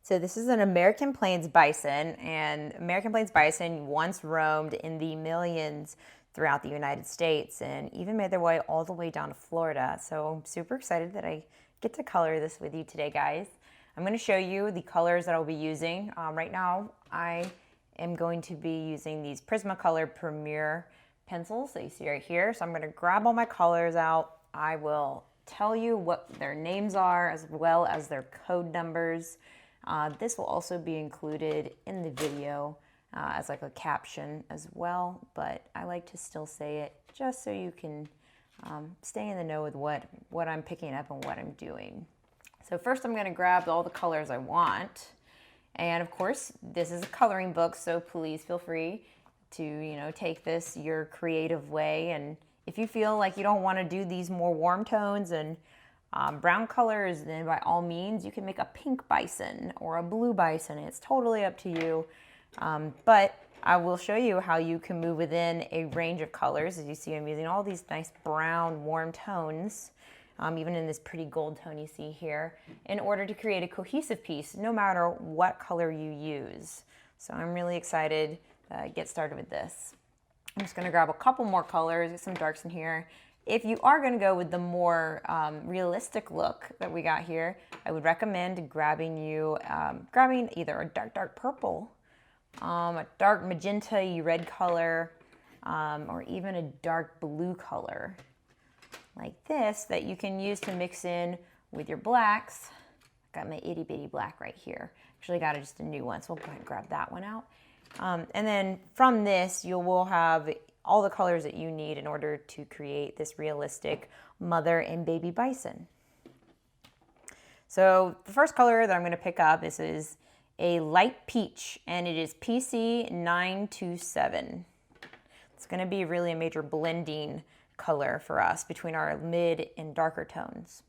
So this is an American Plains bison, and American Plains bison once roamed in the millions throughout the United States and even made their way all the way down to Florida. So I'm super excited that I get to color this with you today, guys. I'm going to show you the colors that I'll be using. Right now, I am going to be using these Prismacolor Premier pencils that you see right here. So I'm going to grab all my colors out. I will tell you what their names are as well as their code numbers. This will also be included in the video as like a caption as well, but I like to still say it just so you can stay in the know with what I'm picking up and what I'm doing. So first I'm going to grab all the colors I want. And of course, this is a coloring book, so please feel free to, take this your creative way. And if you feel like you don't want to do these more warm tones and brown colors, then by all means, you can make a pink bison or a blue bison. It's totally up to you. But I will show you how you can move within a range of colors. As you see, I'm using all these nice brown, warm tones, even in this pretty gold tone you see here, in order to create a cohesive piece, no matter what color you use. So I'm really excited to get started with this. I'm just going to grab a couple more colors, get some darks in here. If you are going to go with the more realistic look that we got here, I would recommend grabbing either a dark purple, a dark magenta red color, or even a dark blue color like this that you can use to mix in with your blacks. Got my itty bitty black right here. Actually got just a new one, so we'll go ahead and grab that one out. And then from this, you will have all the colors that you need in order to create this realistic mother and baby bison. So the first color that I'm going to pick up, this is a light peach, and it is PC 927. It's going to be really a major blending color for us between our mid and darker tones.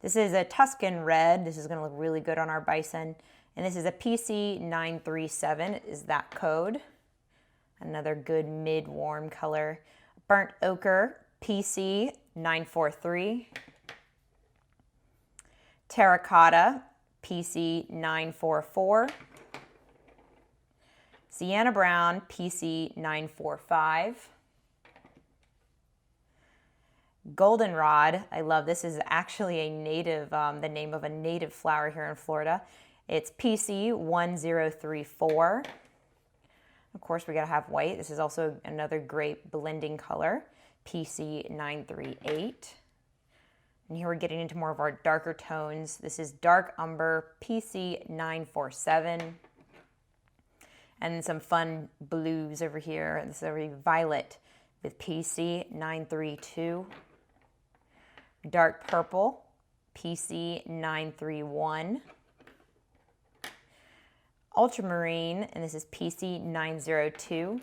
This is a Tuscan Red. This is going to look really good on our bison. And this is a PC 937 is that code. Another good mid-warm color. Burnt Ochre, PC 943. Terracotta, PC 944. Sienna Brown, PC 945. Goldenrod, I love this. Is actually a native, the name of a native flower here in Florida. It's PC 1034. Of course, we gotta have white. This is also another great blending color, PC 938. And here we're getting into more of our darker tones. This is Dark Umber, PC 947. And some fun blues over here. This is a violet with PC 932. Dark Purple, PC 931. Ultramarine, and this is PC 902.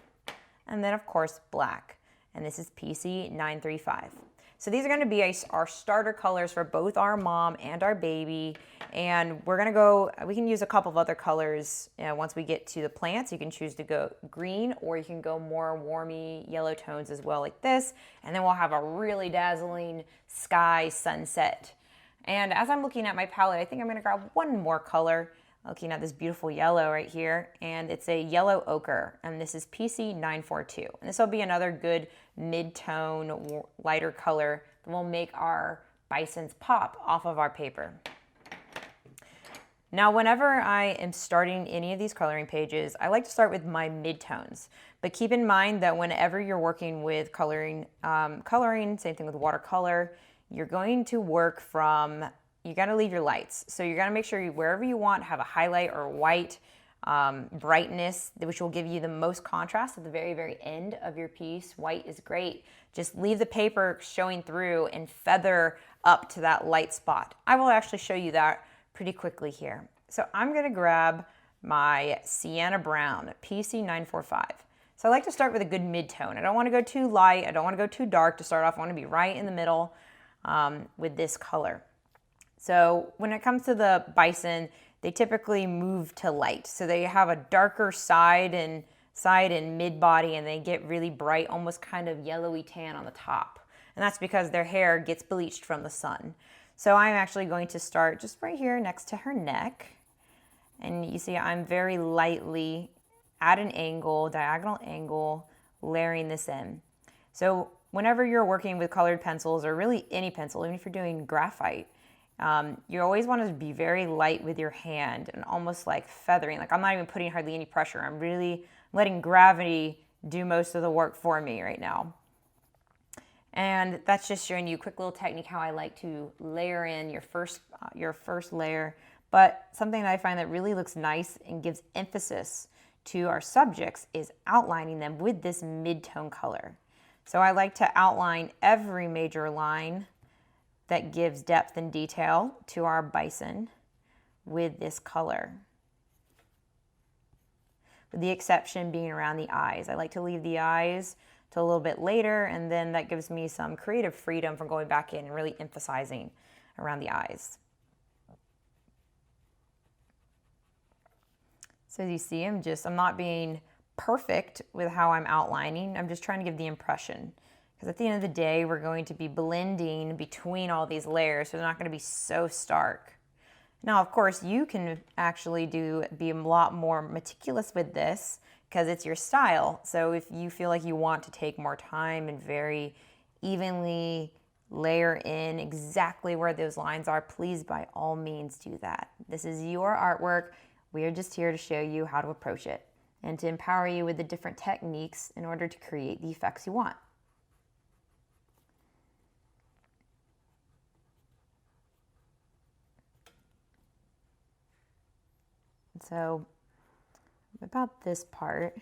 And then, of course, black, and this is PC 935. So these are going to be our starter colors for both our mom and our baby. And we're going to go, we can use a couple of other colors once we get to the plants. You can choose to go green, or you can go more warmy yellow tones as well, like this. And then we'll have a really dazzling sky sunset. And as I'm looking at my palette, I think I'm going to grab one more color. Looking at this beautiful yellow right here, and it's a yellow ochre, and this is PC 942. And this will be another good mid-tone, lighter color that will make our bisons pop off of our paper. Now, whenever I am starting any of these coloring pages, I like to start with my mid-tones. But keep in mind that whenever you're working with coloring, same thing with watercolor, you're going to work from, you got to leave your lights. So you're going to make sure wherever you want, have a highlight or white brightness, which will give you the most contrast at the very, very end of your piece. White is great. Just leave the paper showing through and feather up to that light spot. I will actually show you that pretty quickly here. So I'm going to grab my Sienna Brown, PC 945. So I like to start with a good mid-tone. I don't want to go too light. I don't want to go too dark to start off. I want to be right in the middle with this color. So when it comes to the bison, they typically move to light. So they have a darker side and mid body, and they get really bright, almost kind of yellowy tan on the top. And that's because their hair gets bleached from the sun. So I'm actually going to start just right here next to her neck. And you see I'm very lightly at an angle, diagonal angle, layering this in. So whenever you're working with colored pencils, or really any pencil, even if you're doing graphite, you always want to be very light with your hand and almost like feathering. Like I'm not even putting hardly any pressure. I'm really letting gravity do most of the work for me right now. And that's just showing you a quick little technique how I like to layer in your first layer. But something that I find that really looks nice and gives emphasis to our subjects is outlining them with this mid-tone color. So I like to outline every major line that gives depth and detail to our bison with this color, with the exception being around the eyes. I like to leave the eyes till a little bit later, and then that gives me some creative freedom from going back in and really emphasizing around the eyes. So as you see, I'm not being perfect with how I'm outlining. I'm just trying to give the impression. Because at the end of the day, we're going to be blending between all these layers, so they're not going to be so stark. Now, of course, you can actually be a lot more meticulous with this because it's your style. So if you feel like you want to take more time and very evenly layer in exactly where those lines are, please by all means do that. This is your artwork. We are just here to show you how to approach it and to empower you with the different techniques in order to create the effects you want. So about this part,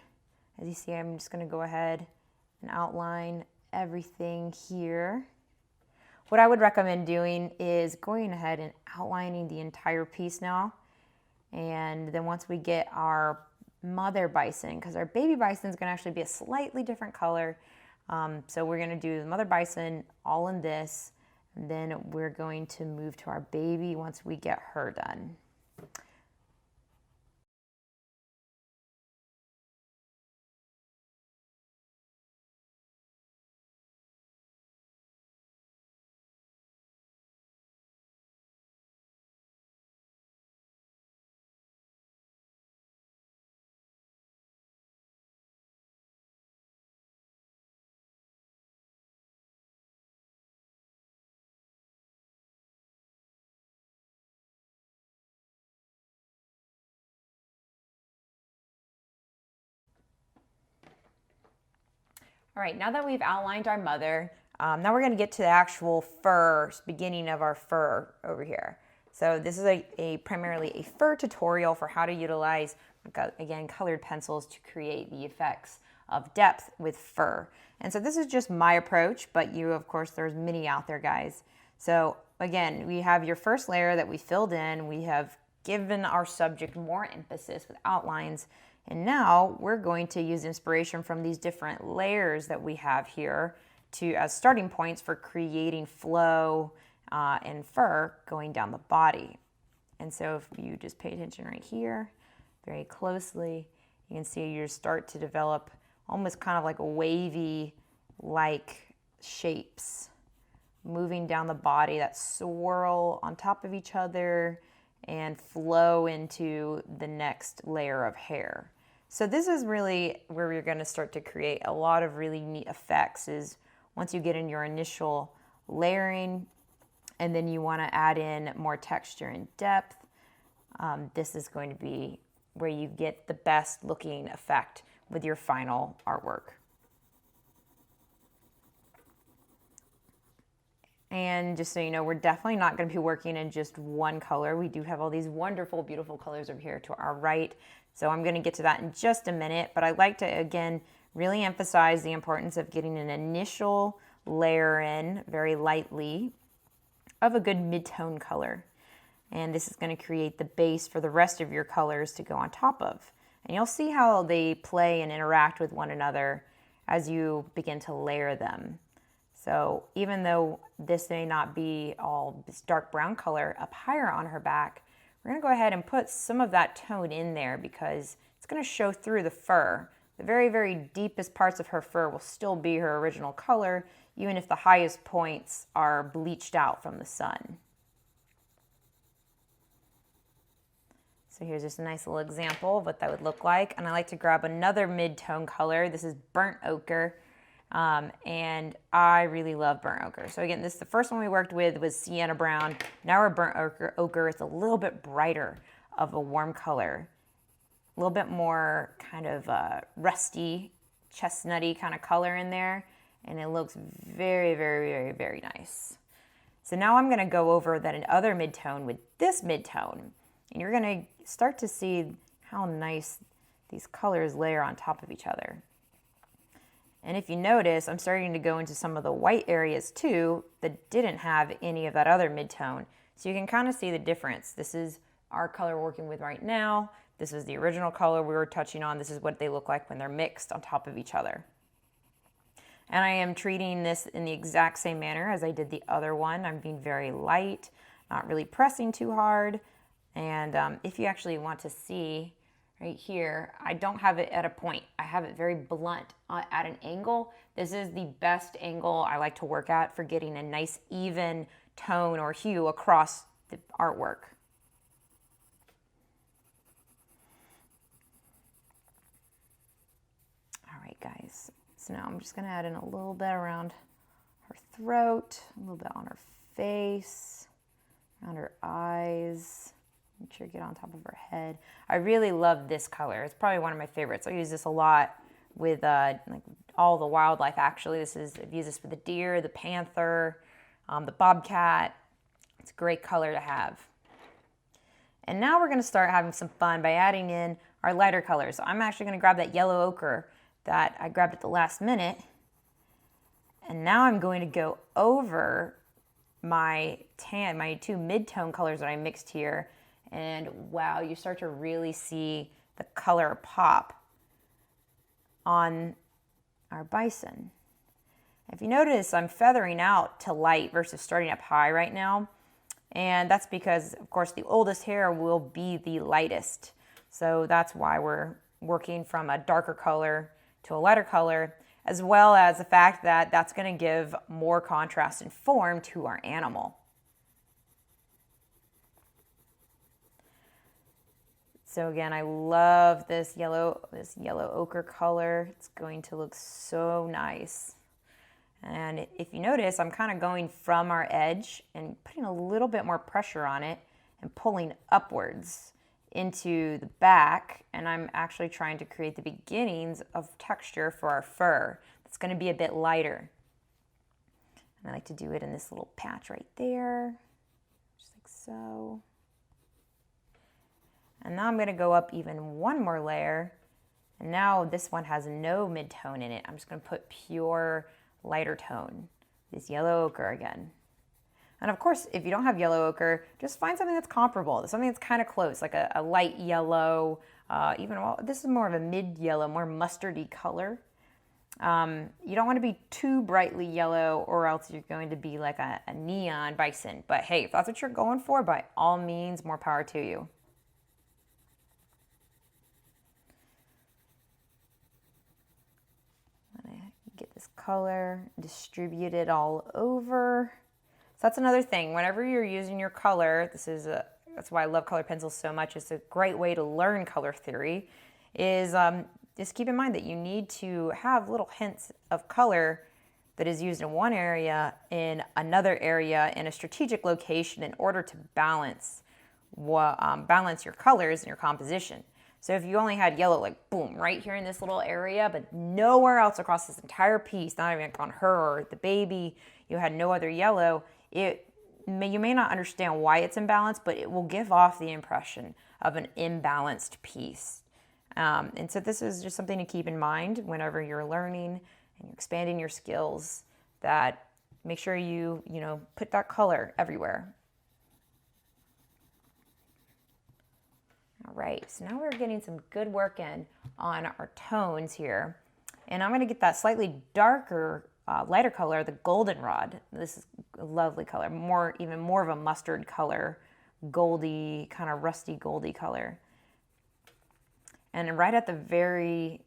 as you see, I'm just going to go ahead and outline everything here. What I would recommend doing is going ahead and outlining the entire piece now. And then once we get our mother bison, because our baby bison is going to actually be a slightly different color. So we're going to do the mother bison all in this, and then we're going to move to our baby once we get her done. All right, now that we've outlined our mother, now we're going to get to the actual fur, beginning of our fur over here. So this is primarily a fur tutorial for how to utilize, again, colored pencils to create the effects of depth with fur. And so this is just my approach, but of course, there's many out there, guys. So again, we have your first layer that we filled in. We have given our subject more emphasis with outlines. And now we're going to use inspiration from these different layers that we have here as starting points for creating flow and fur going down the body. And so if you just pay attention right here very closely, you can see you start to develop almost kind of like a wavy like shapes moving down the body that swirl on top of each other and flow into the next layer of hair. So this is really where you're going to start to create a lot of really neat effects, is once you get in your initial layering and then you want to add in more texture and depth. This is going to be where you get the best looking effect with your final artwork. And just so you know, we're definitely not going to be working in just one color. We do have all these wonderful, beautiful colors over here to our right. So I'm going to get to that in just a minute. But I'd like to, again, really emphasize the importance of getting an initial layer in very lightly of a good mid-tone color. And this is going to create the base for the rest of your colors to go on top of. And you'll see how they play and interact with one another as you begin to layer them. So even though this may not be all this dark brown color up higher on her back, we're going to go ahead and put some of that tone in there because it's going to show through the fur. The very, very deepest parts of her fur will still be her original color, even if the highest points are bleached out from the sun. So So here's just a nice little example of what that would look like. And I like to grab another mid-tone color. This is burnt ochre. And I really love burnt ochre. So again, the first one we worked with was Sienna Brown. Now we're burnt ochre. It's a little bit brighter of a warm color. A little bit more kind of rusty, chestnutty kind of color in there. And it looks very, very, very, very nice. So now I'm going to go over that other mid-tone with this mid-tone. And you're going to start to see how nice these colors layer on top of each other. And if you notice, I'm starting to go into some of the white areas too that didn't have any of that other mid-tone. So you can kind of see the difference. This is our color we're working with right now. This is the original color we were touching on. This is what they look like when they're mixed on top of each other. And I am treating this in the exact same manner as I did the other one. I'm being very light, not really pressing too hard. And if you actually want to see right here, I don't have it at a point. I have it very blunt at an angle. This is the best angle I like to work at for getting a nice even tone or hue across the artwork. All right, guys. So now I'm just going to add in a little bit around her throat, a little bit on her face, around her eyes. Make sure you get on top of her head. I really love this color. It's probably one of my favorites. I use this a lot with like all the wildlife, actually. I've used this with the deer, the panther, the bobcat. It's a great color to have. And now we're going to start having some fun by adding in our lighter colors. So I'm actually going to grab that yellow ochre that I grabbed at the last minute. And now I'm going to go over my two mid-tone colors that I mixed here. And wow, you start to really see the color pop on our bison. If you notice, I'm feathering out to light versus starting up high right now. And that's because, of course, the oldest hair will be the lightest. So that's why we're working from a darker color to a lighter color, as well as the fact that that's going to give more contrast and form to our animal. So again, I love this yellow ochre color. It's going to look so nice. And if you notice, I'm kind of going from our edge and putting a little bit more pressure on it and pulling upwards into the back. And I'm actually trying to create the beginnings of texture for our fur. It's going to be a bit lighter. And I like to do it in this little patch right there, just like so. And now I'm going to go up even one more layer. And now this one has no mid-tone in it. I'm just going to put pure lighter tone, this yellow ochre again. And of course, if you don't have yellow ochre, just find something that's comparable, something that's kind of close, like a light yellow, this is more of a mid-yellow, more mustardy color. You don't want to be too brightly yellow or else you're going to be like a neon bison. But hey, if that's what you're going for, by all means, more power to you. Get this color, distribute it all over. So that's another thing. Whenever you're using your color, that's why I love color pencils so much. It's a great way to learn color theory. Just keep in mind that you need to have little hints of color that is used in one area in another area in a strategic location in order to balance your colors and your composition. So if you only had yellow, like boom, right here in this little area, but nowhere else across this entire piece, not even on her or the baby, you had no other yellow, you may not understand why it's imbalanced, but it will give off the impression of an imbalanced piece. And so this is just something to keep in mind whenever you're learning and you're expanding your skills, that make sure you put that color everywhere. All right, so now we're getting some good work in on our tones here. And I'm going to get that slightly darker, lighter color, the goldenrod. This is a lovely color, even more of a mustard color, goldy, kind of rusty goldy color. And right at the very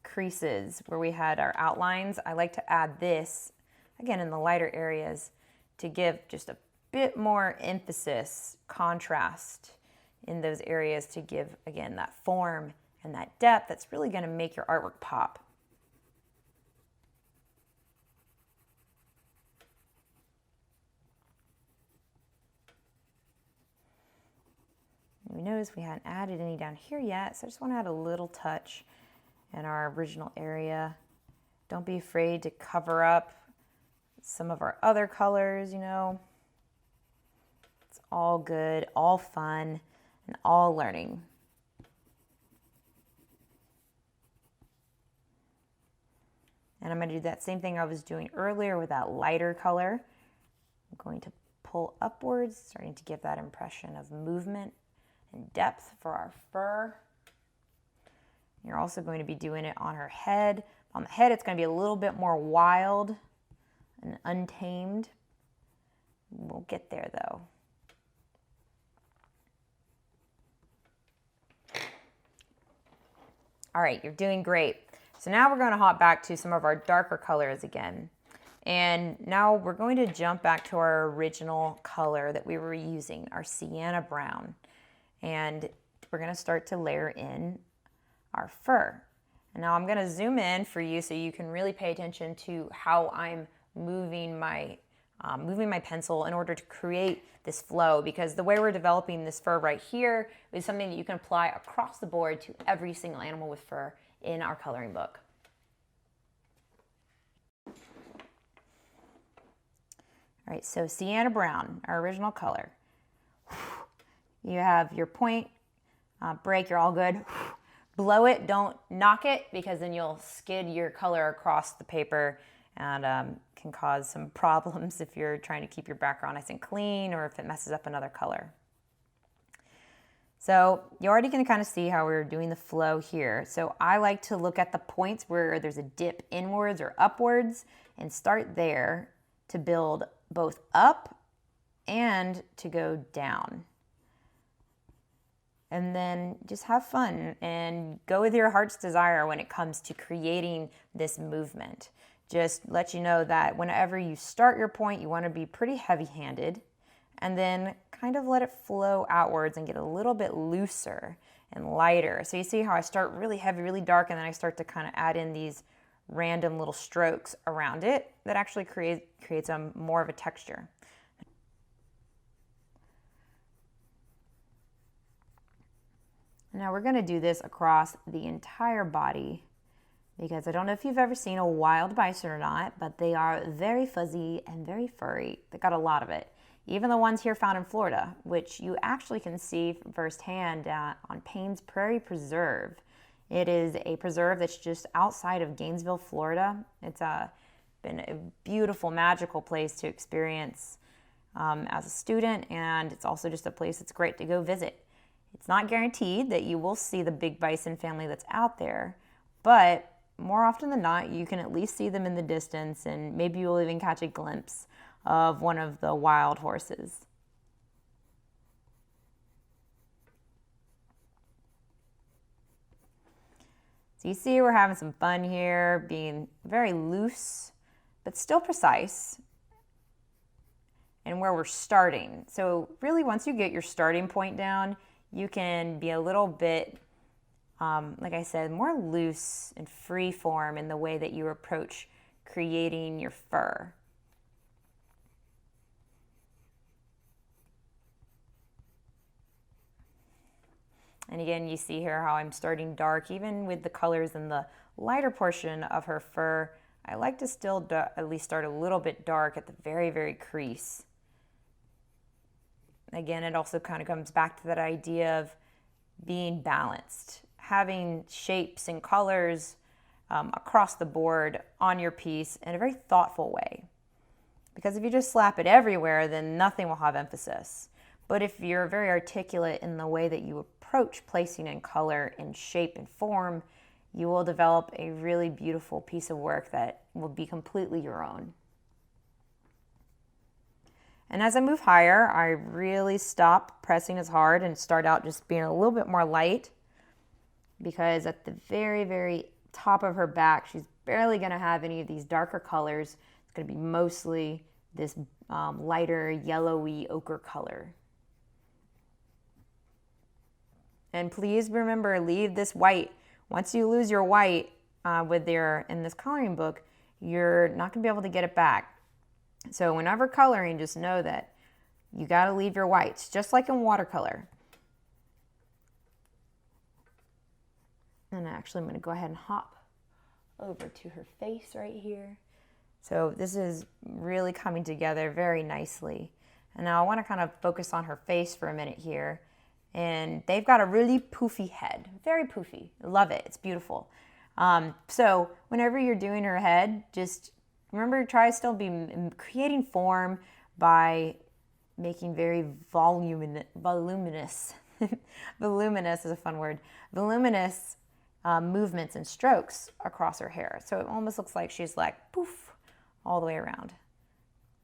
creases where we had our outlines, I like to add this, again, in the lighter areas to give just a bit more emphasis, contrast in those areas to give, again, that form and that depth that's really going to make your artwork pop. We notice we hadn't added any down here yet, so I just want to add a little touch in our original area. Don't be afraid to cover up some of our other colors, you know. It's all good, all fun, and all learning. And I'm going to do that same thing I was doing earlier with that lighter color. I'm going to pull upwards, starting to give that impression of movement and depth for our fur. You're also going to be doing it on her head. On the head, it's going to be a little bit more wild and untamed. We'll get there though. All right, you're doing great. So now we're going to hop back to some of our darker colors again. And now we're going to jump back to our original color that we were using, our Sienna Brown. And we're going to start to layer in our fur. And now I'm going to zoom in for you so you can really pay attention to how I'm moving my pencil in order to create this flow, because the way we're developing this fur right here is something that you can apply across the board to every single animal with fur in our coloring book. All right, so Sienna Brown, our original color. You have your point, break, you're all good. Blow it, don't knock it, because then you'll skid your color across the paper and can cause some problems if you're trying to keep your background nice and clean or if it messes up another color. So you're already going to kind of see how we're doing the flow here. So I like to look at the points where there's a dip inwards or upwards and start there to build both up and to go down. And then just have fun and go with your heart's desire when it comes to creating this movement. Just let you know that whenever you start your point, you want to be pretty heavy-handed and then kind of let it flow outwards and get a little bit looser and lighter. So you see how I start really heavy, really dark, and then I start to kind of add in these random little strokes around it that actually creates more of a texture. Now we're going to do this across the entire body, because I don't know if you've ever seen a wild bison or not, but they are very fuzzy and very furry. They got a lot of it. Even the ones here found in Florida, which you actually can see firsthand on Payne's Prairie Preserve. It is a preserve that's just outside of Gainesville, Florida. It's been a beautiful, magical place to experience as a student, and it's also just a place that's great to go visit. It's not guaranteed that you will see the big bison family that's out there, but more often than not, you can at least see them in the distance, and maybe you'll even catch a glimpse of one of the wild horses. So you see we're having some fun here, being very loose, but still precise, and where we're starting. So really, once you get your starting point down, you can be a little bit, like I said, more loose and free form in the way that you approach creating your fur. And again, you see here how I'm starting dark, even with the colors in the lighter portion of her fur. I like to still at least start a little bit dark at the very, very crease. Again, it also kind of comes back to that idea of being balanced, having shapes and colors across the board on your piece in a very thoughtful way. Because if you just slap it everywhere, then nothing will have emphasis. But if you're very articulate in the way that you approach placing in color and shape and form, you will develop a really beautiful piece of work that will be completely your own. And as I move higher, I really stop pressing as hard and start out just being a little bit more light, because at the very, very top of her back, she's barely going to have any of these darker colors. It's going to be mostly this lighter yellowy ochre color. And please remember, leave this white. Once you lose your white in this coloring book, you're not gonna be able to get it back. So whenever coloring, just know that you gotta leave your whites, just like in watercolor. And actually I'm gonna go ahead and hop over to her face right here. So this is really coming together very nicely. And now I want to kind of focus on her face for a minute here. And they've got a really poofy head, very poofy. Love it, it's beautiful. So whenever you're doing her head, just remember, try still be creating form by making very voluminous, voluminous is a fun word, voluminous movements and strokes across her hair. So it almost looks like she's like poof all the way around.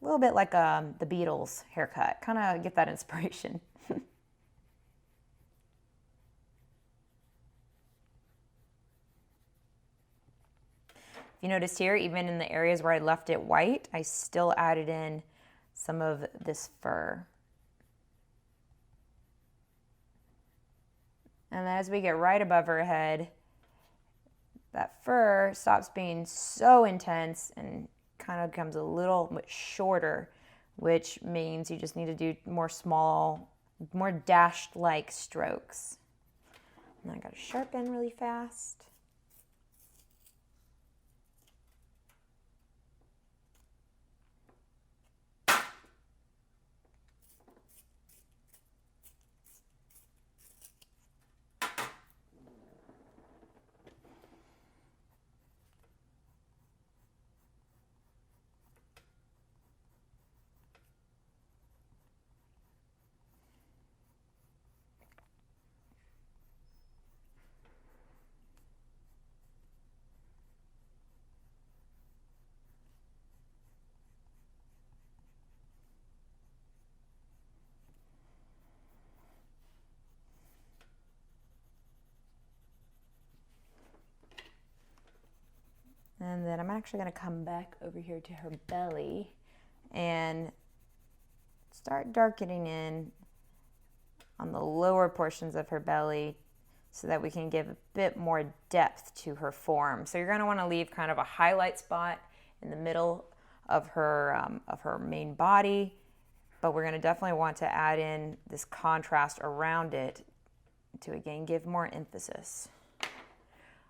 A little bit like the Beatles haircut. Kind of get that inspiration. If you notice here, even in the areas where I left it white, I still added in some of this fur. And as we get right above her head, that fur stops being so intense and kind of becomes a little bit shorter, which means you just need to do more small, more dashed-like strokes. And I got to sharpen really fast. And then I'm actually going to come back over here to her belly and start darkening in on the lower portions of her belly so that we can give a bit more depth to her form. So you're going to want to leave kind of a highlight spot in the middle of her main body, but we're going to definitely want to add in this contrast around it to again give more emphasis.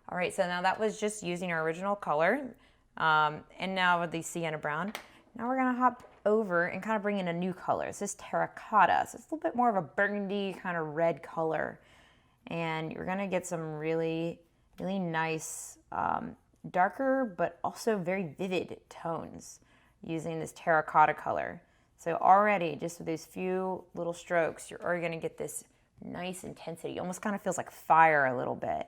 All right, so now that was just using our original color, and now with the Sienna Brown. Now we're gonna hop over and kind of bring in a new color. This is terracotta, so it's a little bit more of a burgundy kind of red color. And you're gonna get some really, really nice, darker, but also very vivid tones using this terracotta color. So already, just with these few little strokes, you're already gonna get this nice intensity. It almost kind of feels like fire a little bit.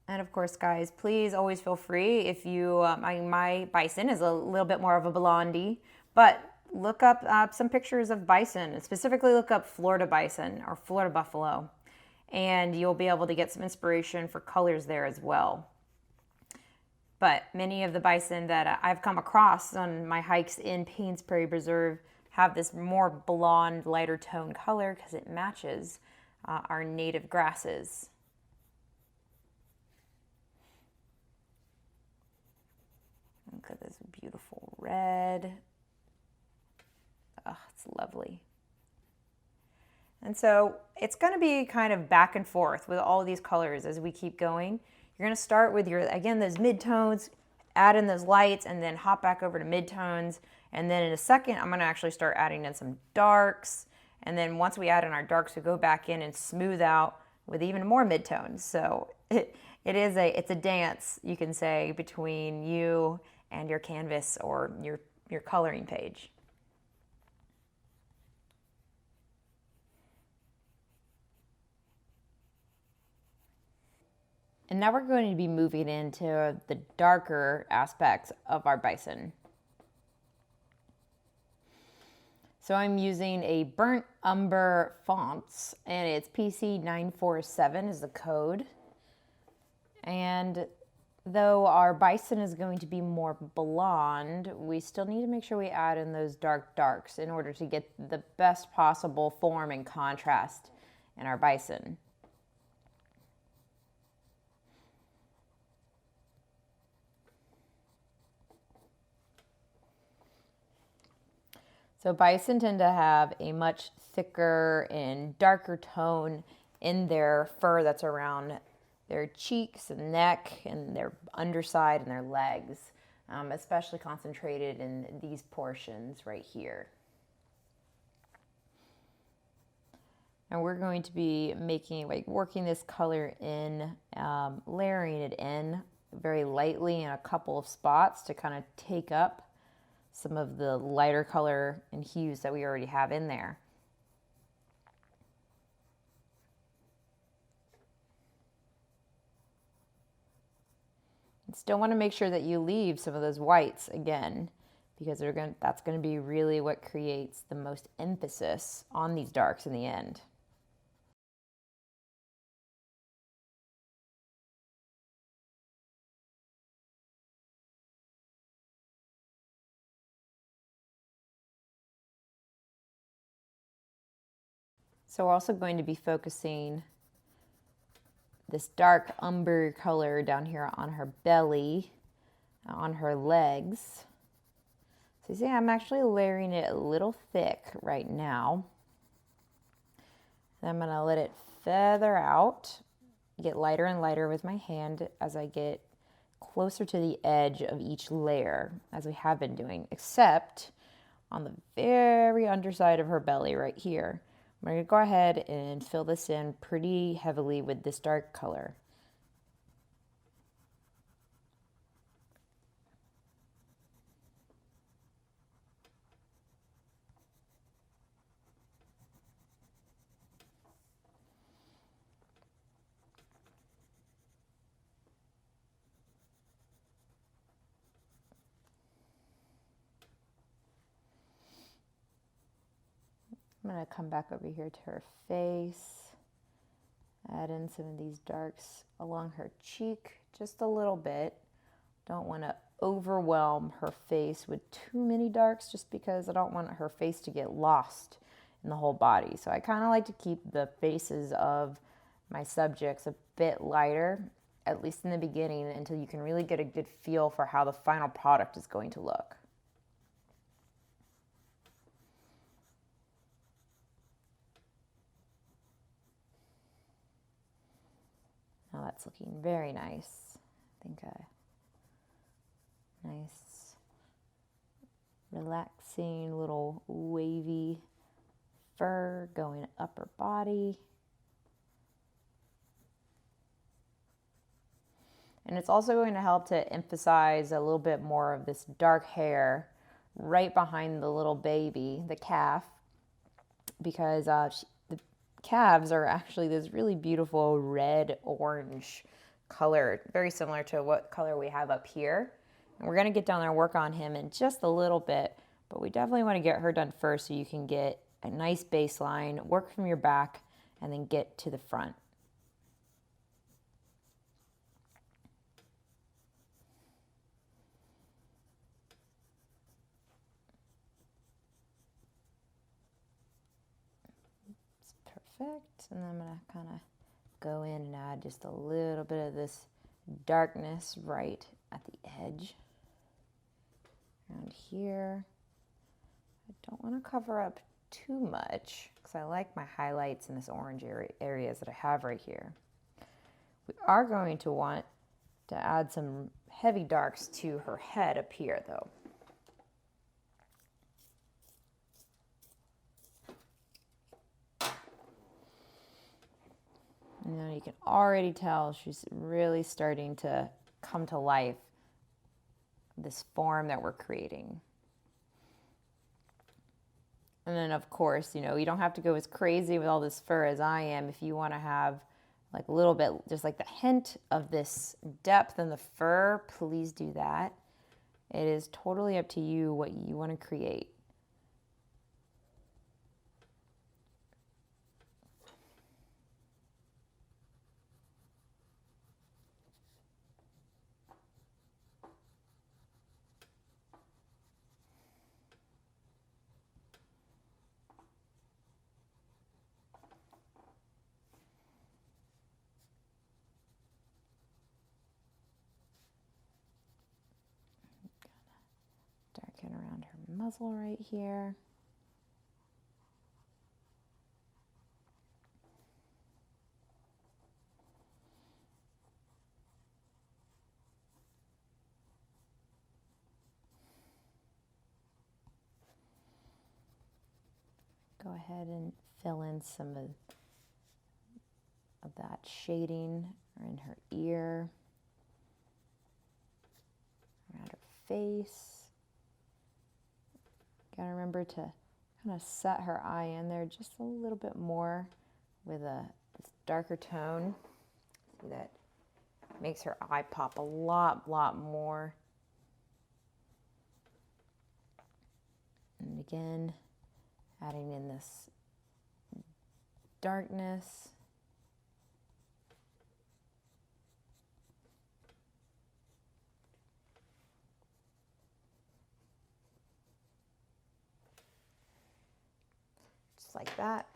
And of course, guys, please always feel free if you, my bison is a little bit more of a blondie, but look up some pictures of bison, and specifically look up Florida bison or Florida buffalo, and you'll be able to get some inspiration for colors there as well. But many of the bison that I've come across on my hikes in Paynes Prairie Preserve have this more blonde, lighter tone color because it matches our native grasses. Look at this beautiful red. Oh, it's lovely. And so it's going to be kind of back and forth with all of these colors as we keep going. You're going to start with your, again, those midtones, add in those lights, and then hop back over to midtones. And then in a second, I'm going to actually start adding in some darks. And then once we add in our darks, we go back in and smooth out with even more midtones. So it's a dance, you can say, between you and your canvas or your coloring page. And now we're going to be moving into the darker aspects of our bison. So I'm using a burnt umber fonts, and it's PC947 is the code. And though our bison is going to be more blonde, we still need to make sure we add in those darks in order to get the best possible form and contrast in our bison. So bison tend to have a much thicker and darker tone in their fur that's around their cheeks and neck and their underside and their legs, especially concentrated in these portions right here. And we're going to be working this color in, layering it in very lightly in a couple of spots to kind of take up some of the lighter color and hues that we already have in there. And still want to make sure that you leave some of those whites again, because that's going to be really what creates the most emphasis on these darks in the end. So we're also going to be focusing this dark umber color down here on her belly, on her legs. So you see, I'm actually layering it a little thick right now. Then I'm gonna let it feather out, get lighter and lighter with my hand as I get closer to the edge of each layer, as we have been doing, except on the very underside of her belly right here. I'm going to go ahead and fill this in pretty heavily with this dark color. I'm going to come back over here to her face, add in some of these darks along her cheek, just a little bit. Don't want to overwhelm her face with too many darks, just because I don't want her face to get lost in the whole body. So I kind of like to keep the faces of my subjects a bit lighter, at least in the beginning, until you can really get a good feel for how the final product is going to look. Now that's looking very nice. I think a nice, relaxing little wavy fur going up her body. And it's also going to help to emphasize a little bit more of this dark hair right behind the little baby, the calf, because the calves are actually this really beautiful red-orange color, very similar to what color we have up here. And we're going to get down there and work on him in just a little bit, but we definitely want to get her done first so you can get a nice baseline, work from your back, and then get to the front. Perfect. And then I'm going to kind of go in and add just a little bit of this darkness right at the edge around here. I don't want to cover up too much because I like my highlights in this orange areas that I have right here. We are going to want to add some heavy darks to her head up here though. And then you can already tell she's really starting to come to life, this form that we're creating. And then of course, you know, you don't have to go as crazy with all this fur as I am. If you want to have like a little bit, just like the hint of this depth in the fur, please do that. It is totally up to you what you want to create. Darken around her muzzle right here. Go ahead and fill in some of that shading in her ear, around her face. Gotta remember to kind of set her eye in there just a little bit more with this darker tone. See, that makes her eye pop a lot more. And again, adding in this darkness. Just like that.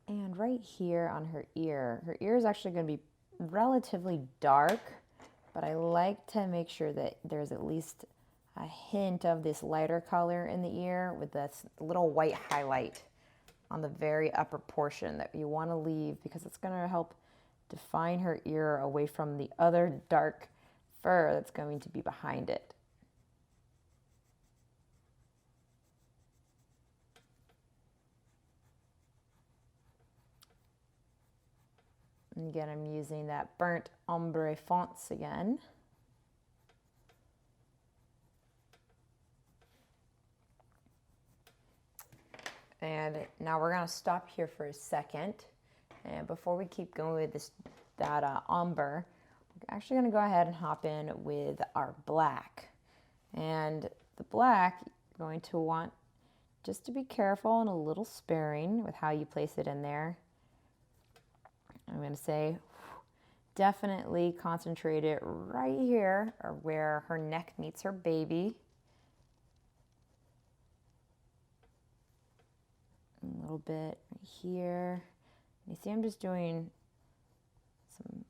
And right here on her ear is actually going to be relatively dark, but I like to make sure that there's at least a hint of this lighter color in the ear with this little white highlight on the very upper portion that you want to leave, because it's going to help define her ear away from the other dark fur that's going to be behind it. And again, I'm using that burnt ombre fonts again. And now we're going to stop here for a second. And before we keep going with that ombre, we're actually going to go ahead and hop in with our black. And the black, you're going to want just to be careful and a little sparing with how you place it in there. I'm going to say definitely concentrate it right here, or where her neck meets her baby. A little bit right here. You see, I'm just doing some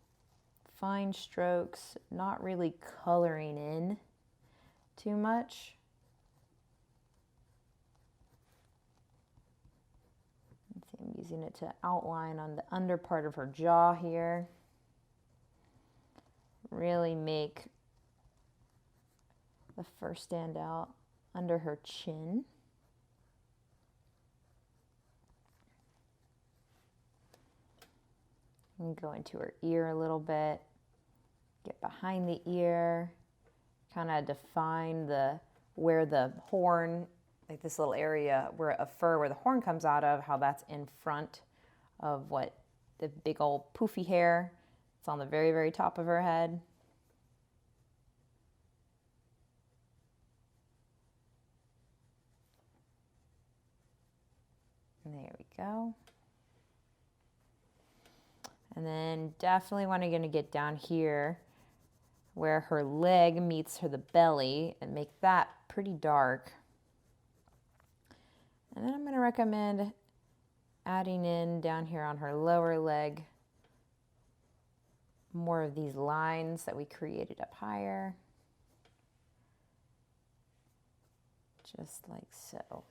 fine strokes, not really coloring in too much. I'm using it to outline on the under part of her jaw here. Really make the fur stand out under her chin. And go into her ear a little bit. Get behind the ear. Kind of define where the horn like this little area where a fur where the horn comes out of, how that's in front of what the big old poofy hair. It's on the very, very top of her head. And there we go. And then definitely want to get down here where her leg meets the belly and make that pretty dark. And then I'm going to recommend adding in down here on her lower leg more of these lines that we created up higher. Just like so.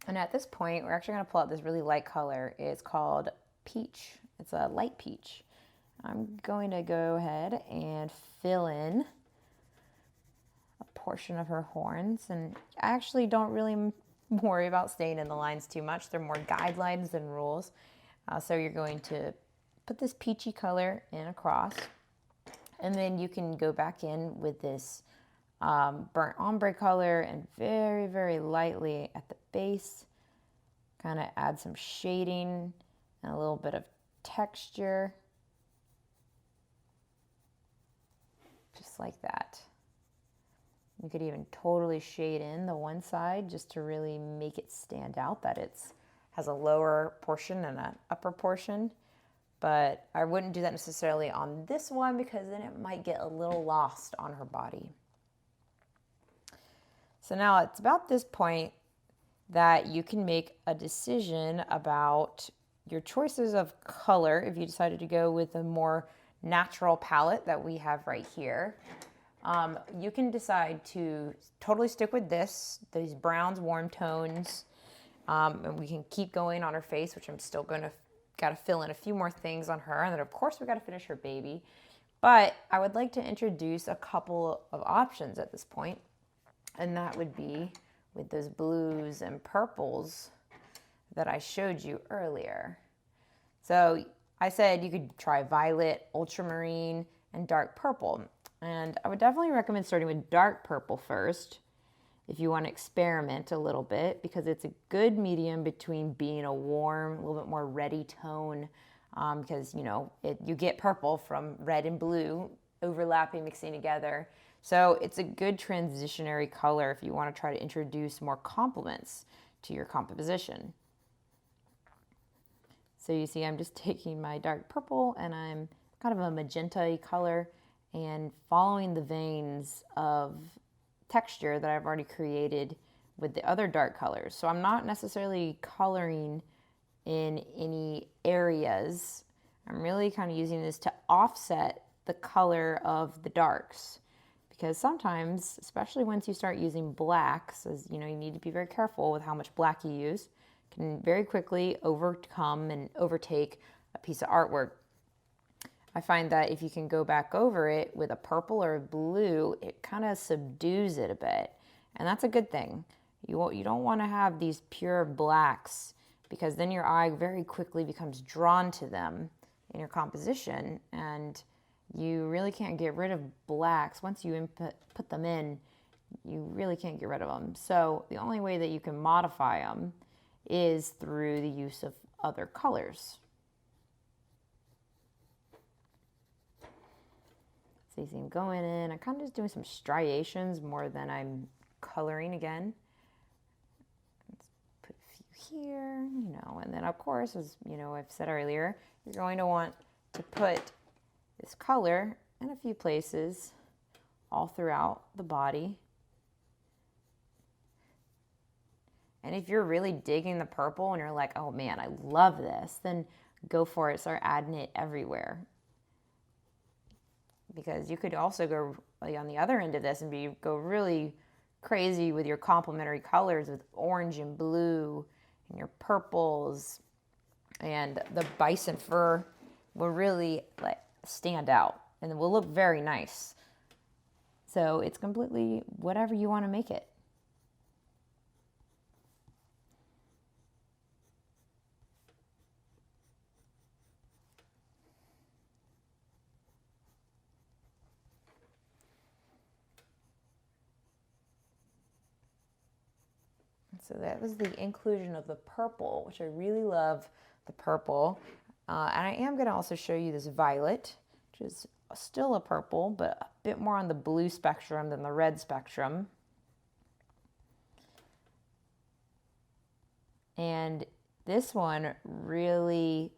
And at this point, we're actually going to pull out this really light color. It's called peach. It's a light peach. I'm going to go ahead and fill in a portion of her horns. And I actually don't really worry about staying in the lines too much. They're more guidelines than rules. So you're going to put this peachy color in across. And then you can go back in with this burnt ombre color and very, very lightly at the base, kind of add some shading and a little bit of texture, just like that. You could even totally shade in the one side just to really make it stand out that it has a lower portion and an upper portion. But I wouldn't do that necessarily on this one because then it might get a little lost on her body. So now it's about this point that you can make a decision about your choices of color if you decided to go with a more natural palette that we have right here. You can decide to totally stick with these browns, warm tones, and we can keep going on her face, which I'm still going to got to fill in a few more things on her. And then of course we got to finish her baby. But I would like to introduce a couple of options at this point. And that would be with those blues and purples that I showed you earlier. So I said you could try violet, ultramarine, and dark purple. And I would definitely recommend starting with dark purple first if you want to experiment a little bit, because it's a good medium between being a warm, a little bit more reddy tone, because you get purple from red and blue overlapping, mixing together. So it's a good transitionary color if you want to try to introduce more complements to your composition. So you see I'm just taking my dark purple and I'm kind of a magenta-y color and following the veins of texture that I've already created with the other dark colors. So I'm not necessarily coloring in any areas. I'm really kind of using this to offset the color of the darks. Because sometimes, especially once you start using blacks, as you need to be very careful with how much black you use, can very quickly overcome and overtake a piece of artwork. I find that if you can go back over it with a purple or a blue, it kind of subdues it a bit. And that's a good thing. You don't want to have these pure blacks because then your eye very quickly becomes drawn to them in your composition, and you really can't get rid of blacks. Once you put them in, you really can't get rid of them. So the only way that you can modify them is through the use of other colors. So you see I'm going in, I'm kind of just doing some striations more than I'm coloring again. Let's put a few here, and then of course, as I've said earlier, you're going to want to put this color in a few places all throughout the body. And if you're really digging the purple and you're like, oh man, I love this, then go for it. Start adding it everywhere. Because you could also go on the other end of this and go really crazy with your complementary colors with orange and blue and your purples, and the bison fur will really stand out and it will look very nice. So it's completely whatever you want to make it. So that was the inclusion of the purple, which I really love the purple. And I am going to also show you this violet, which is still a purple, but a bit more on the blue spectrum than the red spectrum. And this one really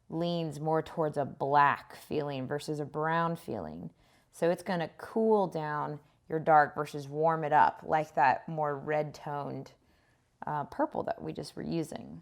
leans more towards a black feeling versus a brown feeling. So it's going to cool down your dark versus warm it up, like that more red toned purple that we just were using.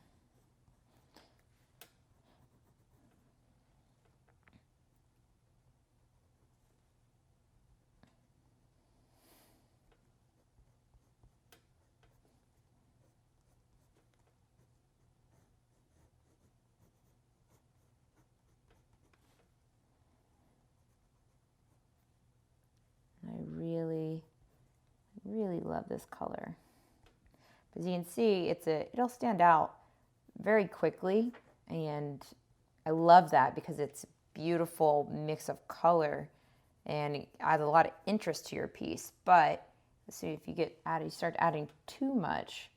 I really love this color. As you can see, it'll stand out very quickly, and I love that because it's a beautiful mix of color and it adds a lot of interest to your piece. But see, if you start adding too much,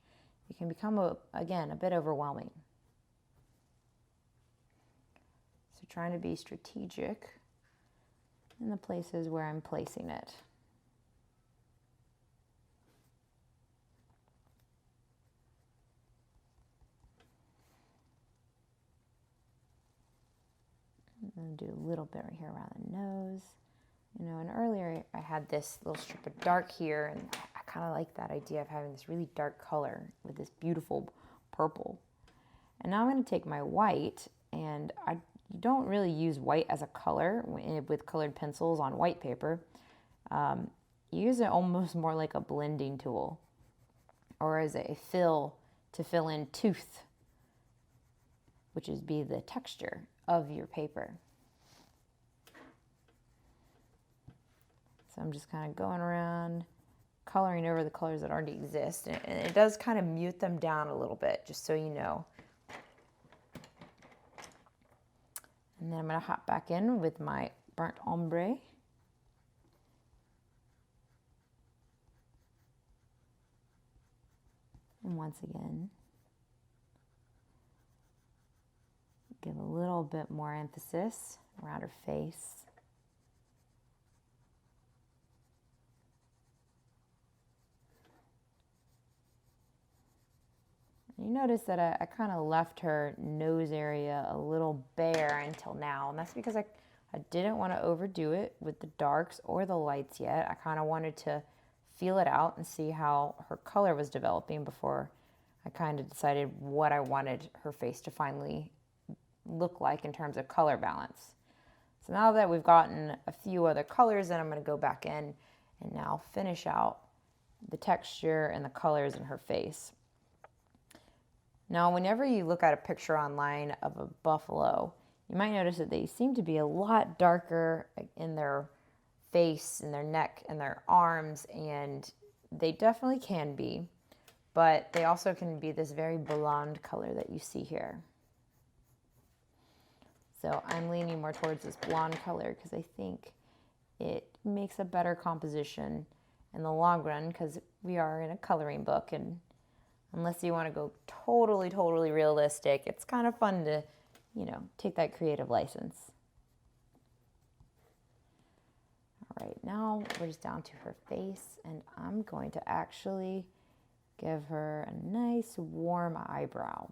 it can become again a bit overwhelming. So trying to be strategic in the places where I'm placing it. I'm going to do a little bit right here around the nose. You know, and earlier I had this little strip of dark here, and I kind of like that idea of having this really dark color with this beautiful purple. And now I'm going to take my white, and you don't really use white as a color with colored pencils on white paper. You use it almost more like a blending tool or as a fill to fill in tooth, which is be the texture of your paper. So I'm just kind of going around coloring over the colors that already exist, and it does kind of mute them down a little bit, just so you know. And then I'm going to hop back in with my burnt ombre. And once again, give a little bit more emphasis around her face. You notice that I kind of left her nose area a little bare until now, and that's because I didn't want to overdo it with the darks or the lights yet. I kind of wanted to feel it out and see how her color was developing before I kind of decided what I wanted her face to finally look like in terms of color balance. So now that we've gotten a few other colors in, I'm going to go back in and now finish out the texture and the colors in her face. Now, whenever you look at a picture online of a buffalo, you might notice that they seem to be a lot darker in their face, in their neck, and their arms, and they definitely can be, but they also can be this very blonde color that you see here. So I'm leaning more towards this blonde color because I think it makes a better composition in the long run, because we are in a coloring book, and unless you want to go totally realistic, it's kind of fun to, you know, take that creative license. All right, now we're just down to her face, and I'm going to actually give her a nice warm eyebrow.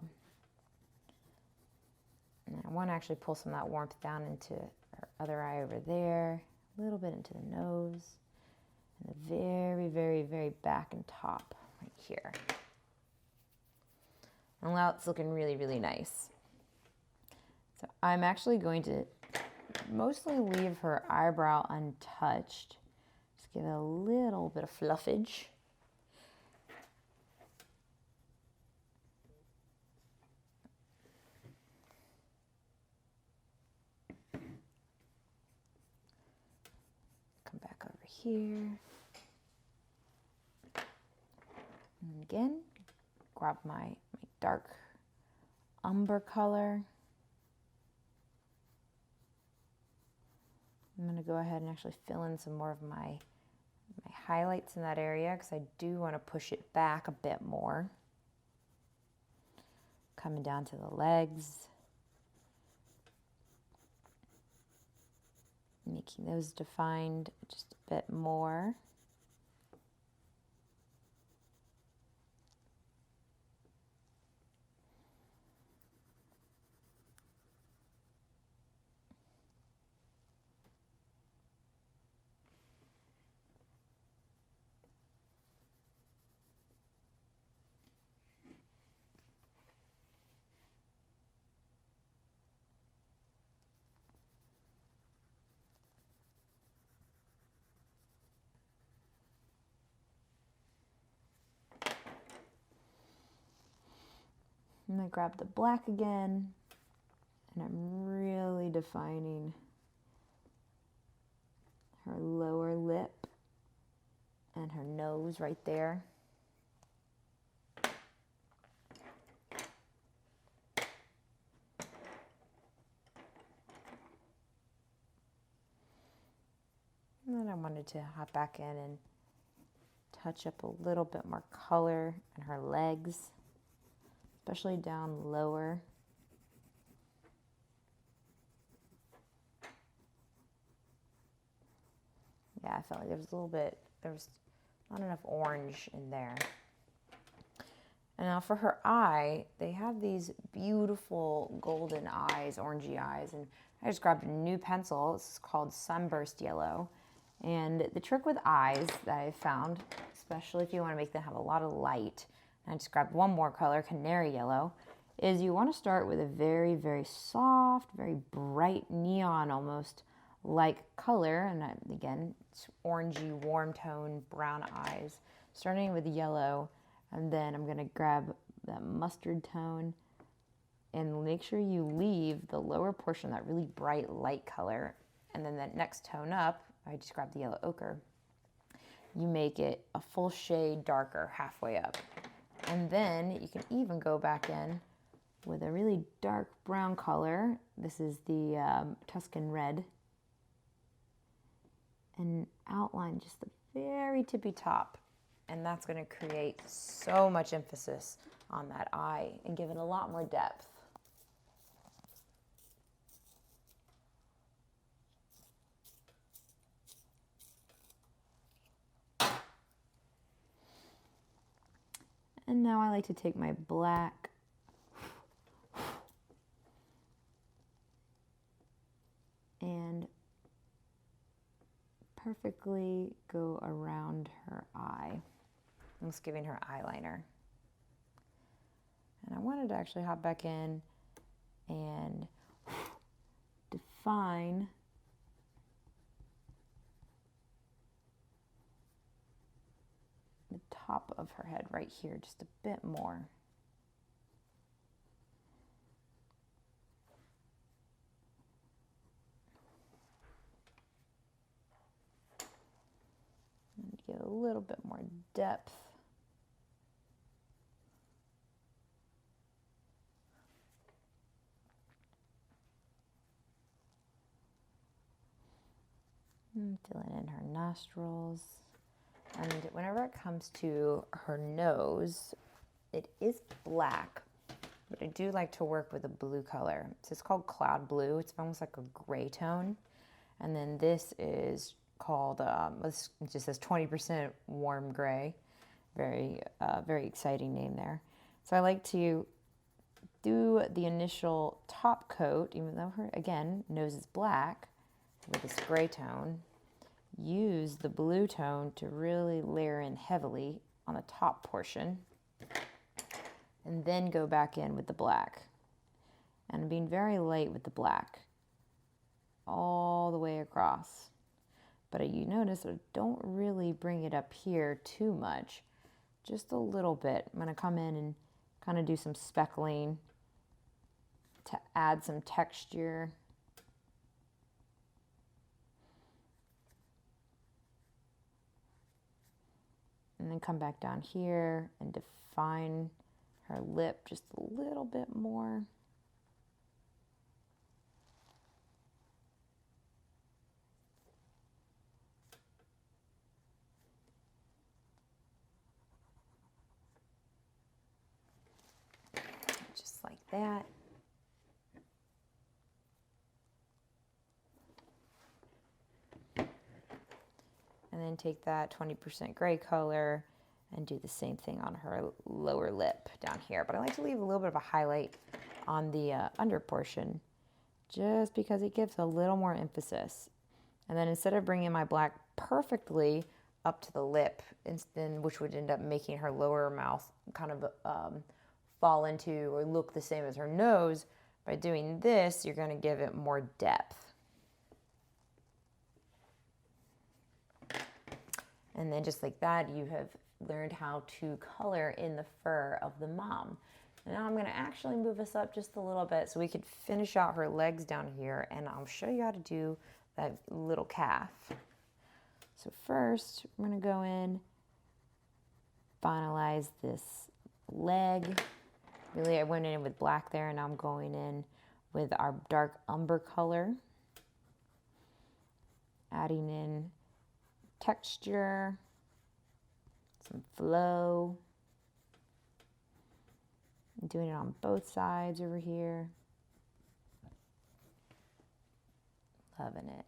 And I want to actually pull some of that warmth down into her other eye over there, a little bit into the nose, and the very back and top right here. And now it's looking really nice. So I'm actually going to mostly leave her eyebrow untouched. Just give it a little bit of fluffage. Come back over here. And again, grab my dark umber color. I'm going to go ahead and actually fill in some more of my highlights in that area, because I do want to push it back a bit more. coming down to the legs, making those defined just a bit more. And I grab the black again, and I'm really defining her lower lip and her nose right there. And then I wanted to hop back in and touch up a little bit more color in her legs, especially down lower. Yeah, I felt like there was not enough orange in there. And now for her eye, they have these beautiful golden eyes, orangey eyes. And I just grabbed a new pencil. This is called Sunburst Yellow. And the trick with eyes that I found, especially if you want to make them have a lot of light, and I just grabbed one more color, Canary Yellow, is you want to start with a very, very soft, very bright neon almost like color. And again, it's orangey, warm tone, brown eyes, starting with yellow. And then I'm going to grab that mustard tone and make sure you leave the lower portion, that really bright light color. And then that next tone up, I just grabbed the yellow ochre. You make it a full shade darker halfway up. And then you can even go back in with a really dark brown color. This is the Tuscan Red. And outline just the very tippy top. And that's going to create so much emphasis on that eye and give it a lot more depth. And now I like to take my black and perfectly go around her eye. I'm just giving her eyeliner. And I wanted to actually hop back in and define the top of her head right here just a bit more. And get a little bit more depth. And filling in her nostrils. And whenever it comes to her nose, it is black, but I do like to work with a blue color. So it's called Cloud Blue. It's almost like a gray tone. And then this is called, it just says 20% warm gray. Very exciting name there. So I like to do the initial top coat, even though her, again, nose is black with this gray tone. Use the blue tone to really layer in heavily on the top portion, and then go back in with the black. And being very light with the black all the way across. But you notice I don't really bring it up here too much, just a little bit. I'm going to come in and kind of do some speckling to add some texture. And then come back down here and define her lip just a little bit more. Just like that. And then take that 20% gray color and do the same thing on her lower lip down here. But I like to leave a little bit of a highlight on the under portion just because it gives a little more emphasis. And then instead of bringing my black perfectly up to the lip, which would end up making her lower mouth kind of fall into or look the same as her nose, by doing this, you're going to give it more depth. And then just like that, you have learned how to color in the fur of the mom. And now I'm going to actually move us up just a little bit so we could finish out her legs down here, and I'll show you how to do that little calf. So first, we're going to go in, finalize this leg. Really, I went in with black there, and now I'm going in with our dark umber color, adding in texture, some flow. I'm doing it on both sides over here. Loving it.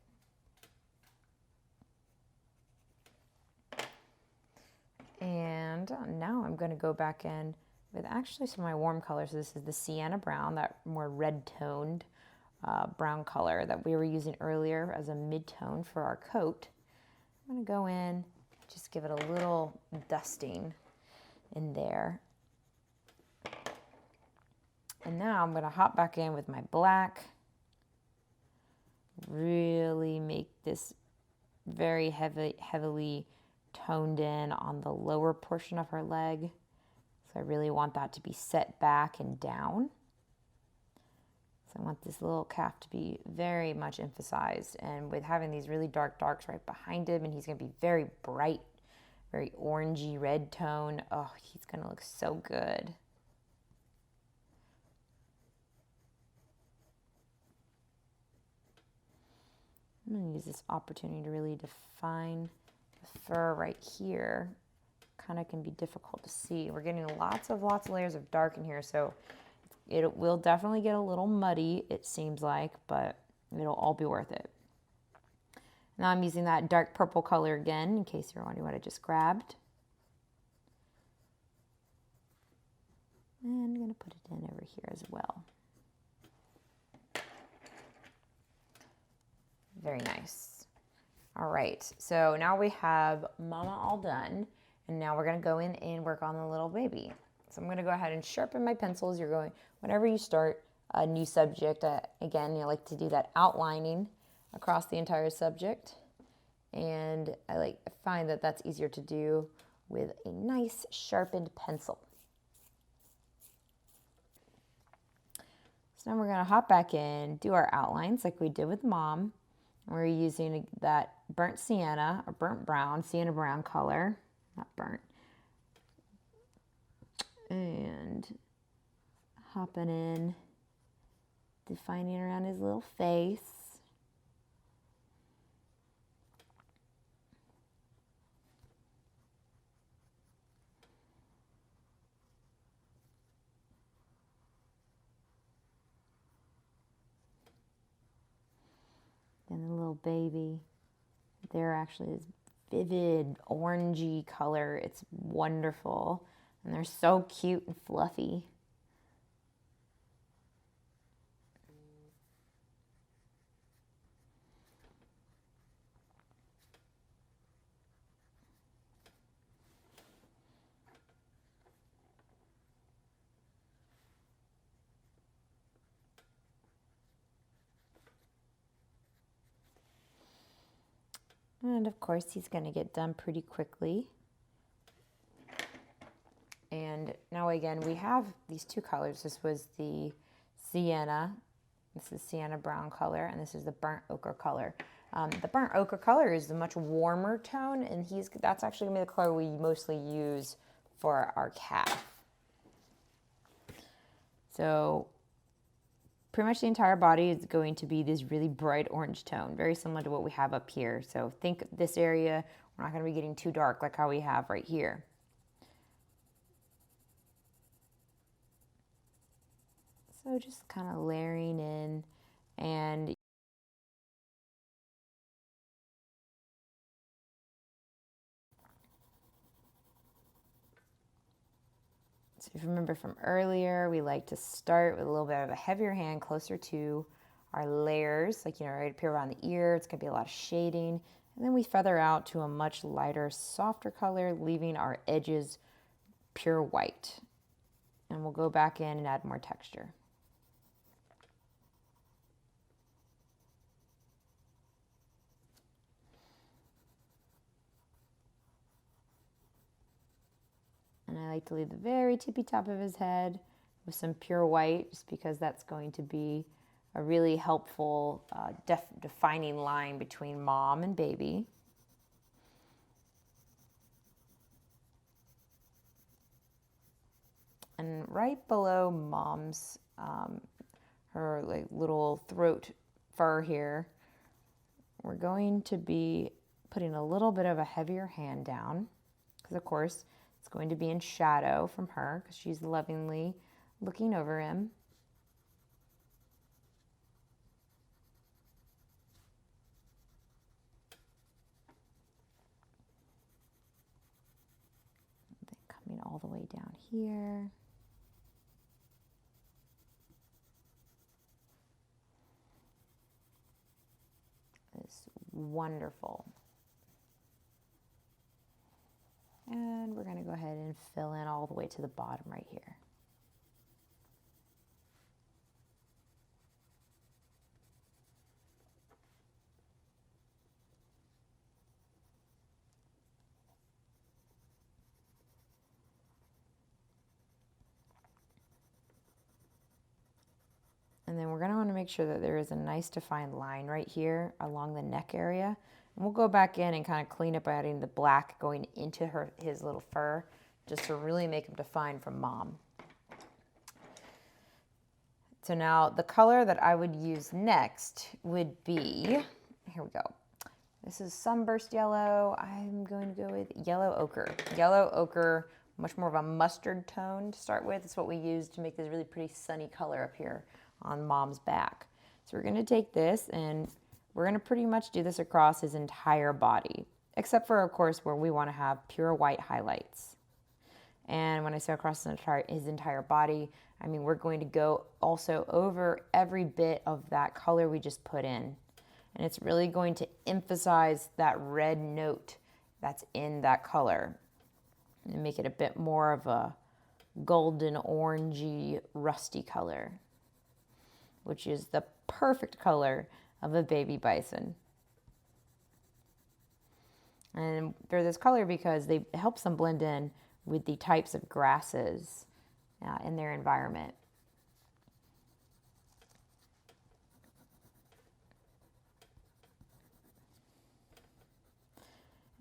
And now I'm going to go back in with actually some of my warm colors. So this is the Sienna Brown, that more red toned brown color that we were using earlier as a mid-tone for our coat. I'm going to go in, just give it a little dusting in there. And now I'm going to hop back in with my black. Really make this very heavily toned in on the lower portion of her leg. So I really want that to be set back and down. So I want this little calf to be very much emphasized. And with having these really dark darks right behind him, and he's going to be very bright, very orangey red tone. Oh, he's going to look so good. I'm going to use this opportunity to really define the fur right here. Kind of can be difficult to see. We're getting lots of layers of dark in here, so it will definitely get a little muddy, it seems like, but it'll all be worth it. Now I'm using that dark purple color again, in case you're wondering what I just grabbed. And I'm going to put it in over here as well. Very nice. All right, so now we have Mama all done, and now we're going to go in and work on the little baby. So I'm going to go ahead and sharpen my pencils. You're going, whenever you start a new subject, again, you like to do that outlining across the entire subject. And I find that that's easier to do with a nice sharpened pencil. So now we're going to hop back in, do our outlines like we did with Mom. We're using that burnt sienna or burnt brown, Sienna Brown color, not burnt. And hopping in, defining around his little face. And the little baby, they're actually this vivid orangey color. It's wonderful. And they're so cute and fluffy. And of course, he's going to get done pretty quickly. And now again, we have these two colors. This was the Sienna. This is Sienna Brown color, and this is the burnt ochre color. The burnt ochre color is a much warmer tone, and that's actually going to be the color we mostly use for our calf. So pretty much the entire body is going to be this really bright orange tone, very similar to what we have up here. So think this area, we're not going to be getting too dark like how we have right here. So just kind of layering in, and so if you remember from earlier, we like to start with a little bit of a heavier hand closer to our layers, like, right up here around the ear. It's gonna be a lot of shading. And then we feather out to a much lighter, softer color, leaving our edges pure white. And we'll go back in and add more texture. And I like to leave the very tippy top of his head with some pure white, just because that's going to be a really helpful defining line between mom and baby. And right below mom's, her like little throat fur here, we're going to be putting a little bit of a heavier hand down, because of course it's going to be in shadow from her, because she's lovingly looking over him. Then coming all the way down here. It's wonderful. And we're going to go ahead and fill in all the way to the bottom right here. And then we're going to want to make sure that there is a nice defined line right here along the neck area. And we'll go back in and kind of clean up by adding the black going into his little fur, just to really make him defined from mom. So now the color that I would use next would be, here we go. This is Sunburst Yellow. I'm going to go with Yellow Ochre. Yellow Ochre, much more of a mustard tone to start with. It's what we use to make this really pretty sunny color up here on mom's back. So we're going to take this and we're going to pretty much do this across his entire body, except for, of course, where we want to have pure white highlights. And when I say across his entire body, I mean we're going to go also over every bit of that color we just put in. And it's really going to emphasize that red note that's in that color and make it a bit more of a golden orangey rusty color, which is the perfect color of a baby bison. And they're this color because it helps them blend in with the types of grasses in their environment.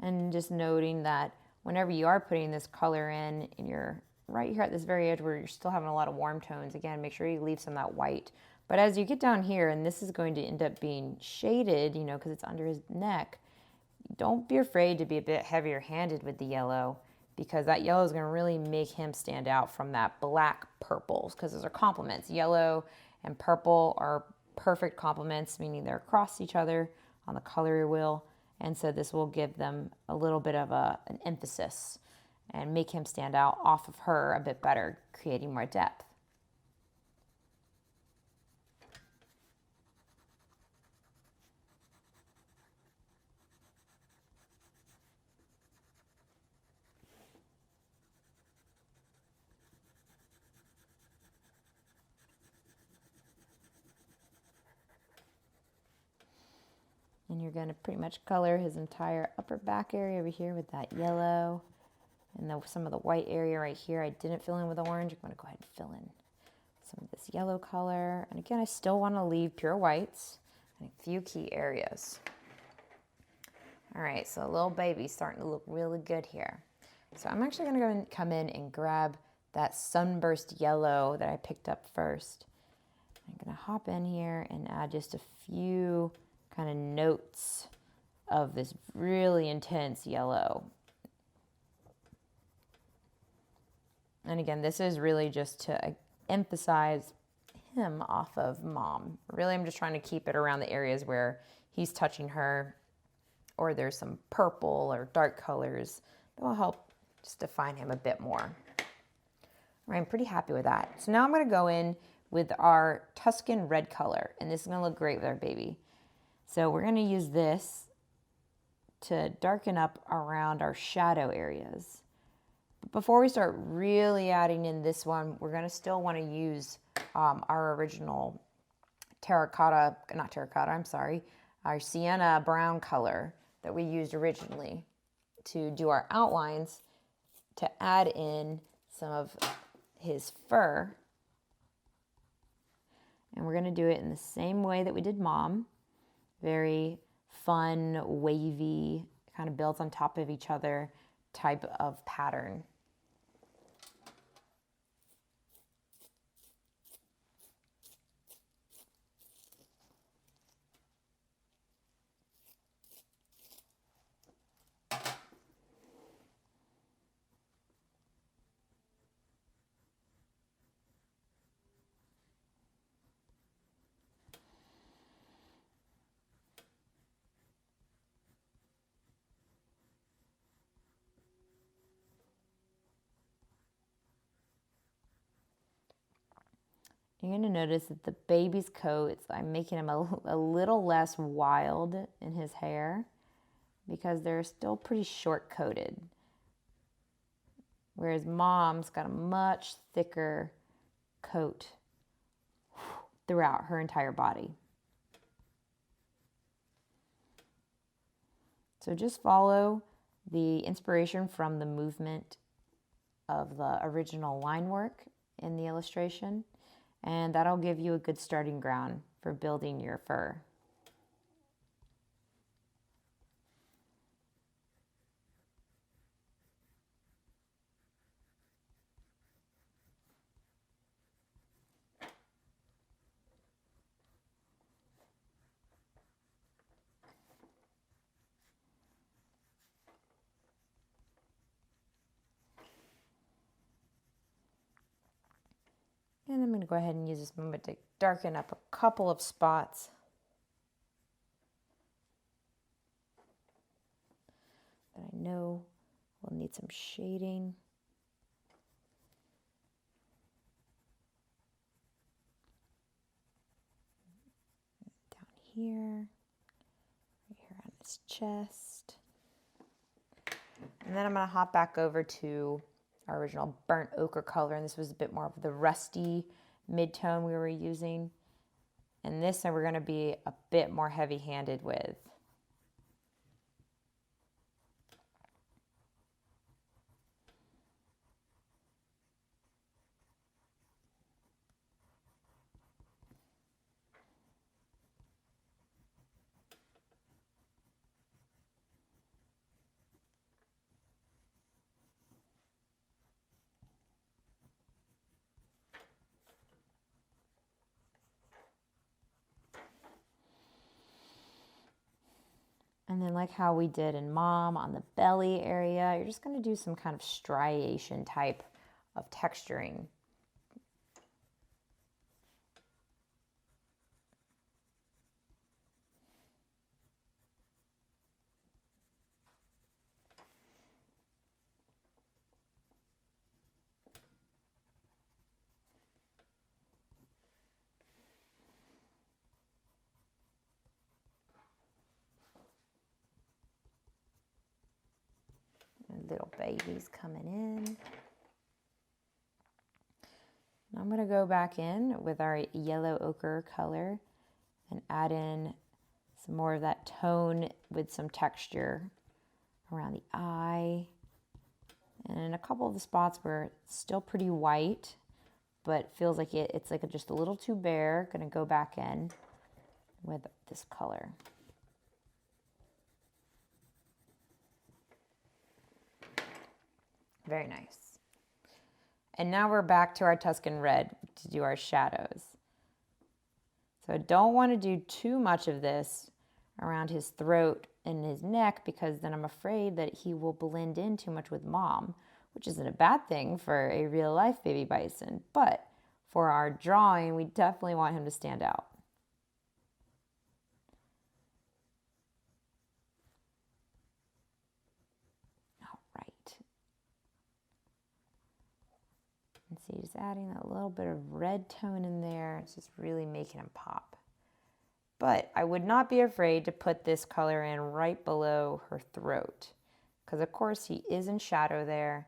And just noting that whenever you are putting this color in your right here at this very edge where you're still having a lot of warm tones, again, make sure you leave some of that white. But as you get down here, and this is going to end up being shaded, because it's under his neck, don't be afraid to be a bit heavier handed with the yellow, because that yellow is going to really make him stand out from that black purples, because those are complements. Yellow and purple are perfect complements, meaning they're across each other on the color wheel. And so this will give them a little bit of an emphasis and make him stand out off of her a bit better, creating more depth. And you're going to pretty much color his entire upper back area over here with that yellow. And some of the white area right here I didn't fill in with orange. I'm going to go ahead and fill in some of this yellow color. And again, I still want to leave pure whites in a few key areas. All right, so little baby's starting to look really good here. So I'm actually going to go and come in and grab that Sunburst Yellow that I picked up first. I'm going to hop in here and add just a few kind of notes of this really intense yellow. And again, this is really just to emphasize him off of Mom. Really, I'm just trying to keep it around the areas where he's touching her, or there's some purple or dark colors that will help just define him a bit more. I'm pretty happy with that. So now I'm going to go in with our Tuscan Red color, and this is going to look great with our baby. So we're going to use this to darken up around our shadow areas. But before we start really adding in this one, we're going to still want to use our original our Sienna Brown color that we used originally to do our outlines, to add in some of his fur. And we're going to do it in the same way that we did Mom. Very fun, wavy, kind of builds on top of each other type of pattern. You're going to notice that the baby's coat, I'm making him a little less wild in his hair because they're still pretty short coated. Whereas Mom's got a much thicker coat throughout her entire body. So just follow the inspiration from the movement of the original line work in the illustration, and that'll give you a good starting ground for building your fur. And I'm going to go ahead and use this moment to darken up a couple of spots. That I know we'll need some shading. Down here, right here on his chest. And then I'm going to hop back over to our original burnt ochre color, and this was a bit more of the rusty mid-tone we were using. And this we're going to be a bit more heavy-handed with. And then like how we did in Mom on the belly area, you're just going to do some kind of striation type of texturing. Little babies coming in. And I'm going to go back in with our yellow ochre color and add in some more of that tone with some texture around the eye and in a couple of the spots where it's still pretty white but feels like it's like just a little too bare. Going to go back in with this color. Very nice. And now we're back to our Tuscan Red to do our shadows. So I don't want to do too much of this around his throat and his neck because then I'm afraid that he will blend in too much with Mom, which isn't a bad thing for a real life baby bison. But for our drawing, we definitely want him to stand out. All right. And see, just adding that little bit of red tone in there. It's just really making him pop. But I would not be afraid to put this color in right below her throat, because of course he is in shadow there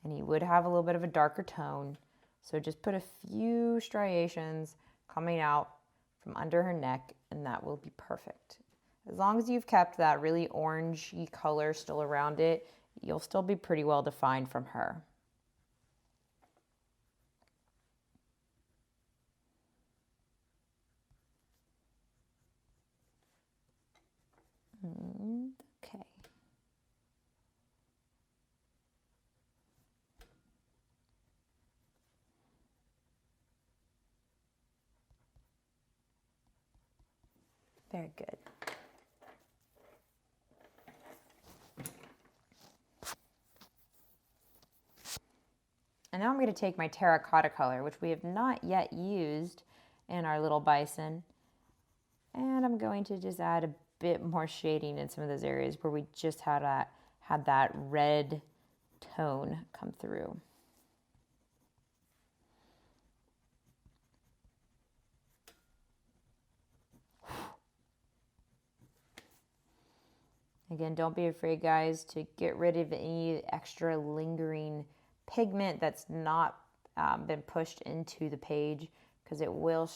and he would have a little bit of a darker tone. So just put a few striations coming out from under her neck and that will be perfect. As long as you've kept that really orangey color still around it, you'll still be pretty well defined from her. Okay. Very good. And now I'm going to take my terracotta color, which we have not yet used in our little bison. And I'm going to just add a bit more shading in some of those areas where we just had that red tone come through. Again, don't be afraid, guys, to get rid of any extra lingering pigment that's not been pushed into the page, because it will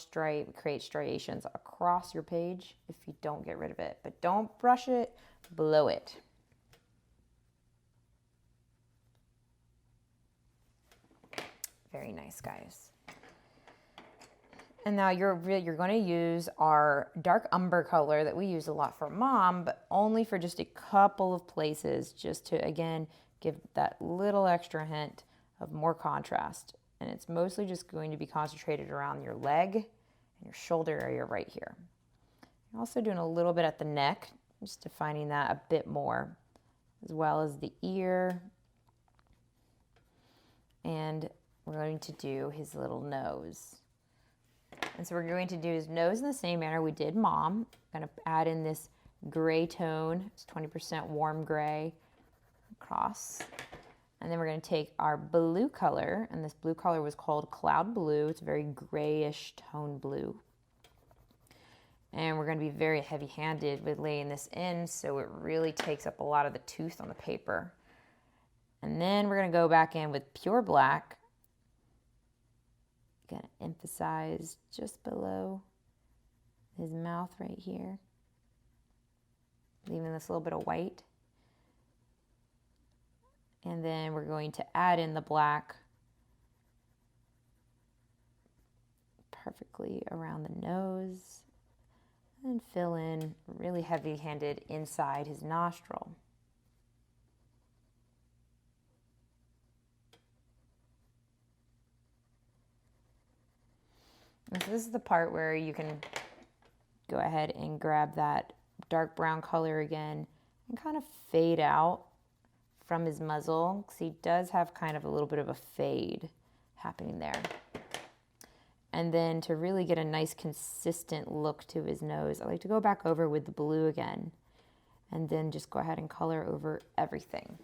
create striations across your page if you don't get rid of it. But don't brush it, blow it. Very nice, guys. And now you're going to use our dark umber color that we use a lot for Mom, but only for just a couple of places, just to, again, give that little extra hint of more contrast. And it's mostly just going to be concentrated around your leg and your shoulder area right here. I'm also doing a little bit at the neck, just defining that a bit more, as well as the ear. And we're going to do his little nose. And so we're going to do his nose in the same manner we did Mom. I'm going to add in this gray tone. It's 20% warm gray across. And then we're going to take our blue color, and this blue color was called Cloud Blue. It's a very grayish tone blue. And we're going to be very heavy-handed with laying this in, so it really takes up a lot of the tooth on the paper. And then we're going to go back in with pure black. Going to emphasize just below his mouth right here, leaving this little bit of white. And then we're going to add in the black perfectly around the nose and fill in really heavy-handed inside his nostril. And so this is the part where you can go ahead and grab that dark brown color again and kind of fade out from his muzzle, because he does have kind of a little bit of a fade happening there. And then to really get a nice consistent look to his nose, I like to go back over with the blue again and then just go ahead and color over everything.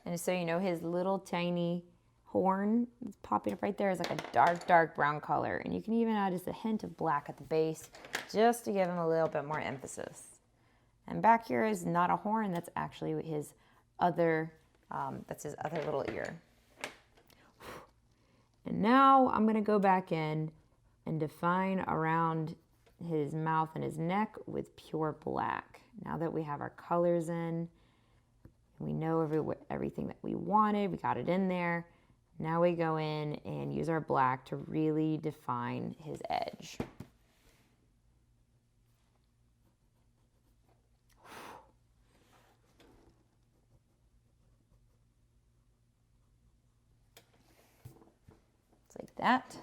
And so you know, his little tiny horn that's popping up right there is like a dark brown color, and you can even add just a hint of black at the base just to give him a little bit more emphasis. And back here is not a horn, that's actually his other little ear. And now I'm going to go back in and define around his mouth and his neck with pure black. Now that we have our colors in, we know everything that we wanted, we got it in there. Now we go in and use our black to really define his edge. Like that.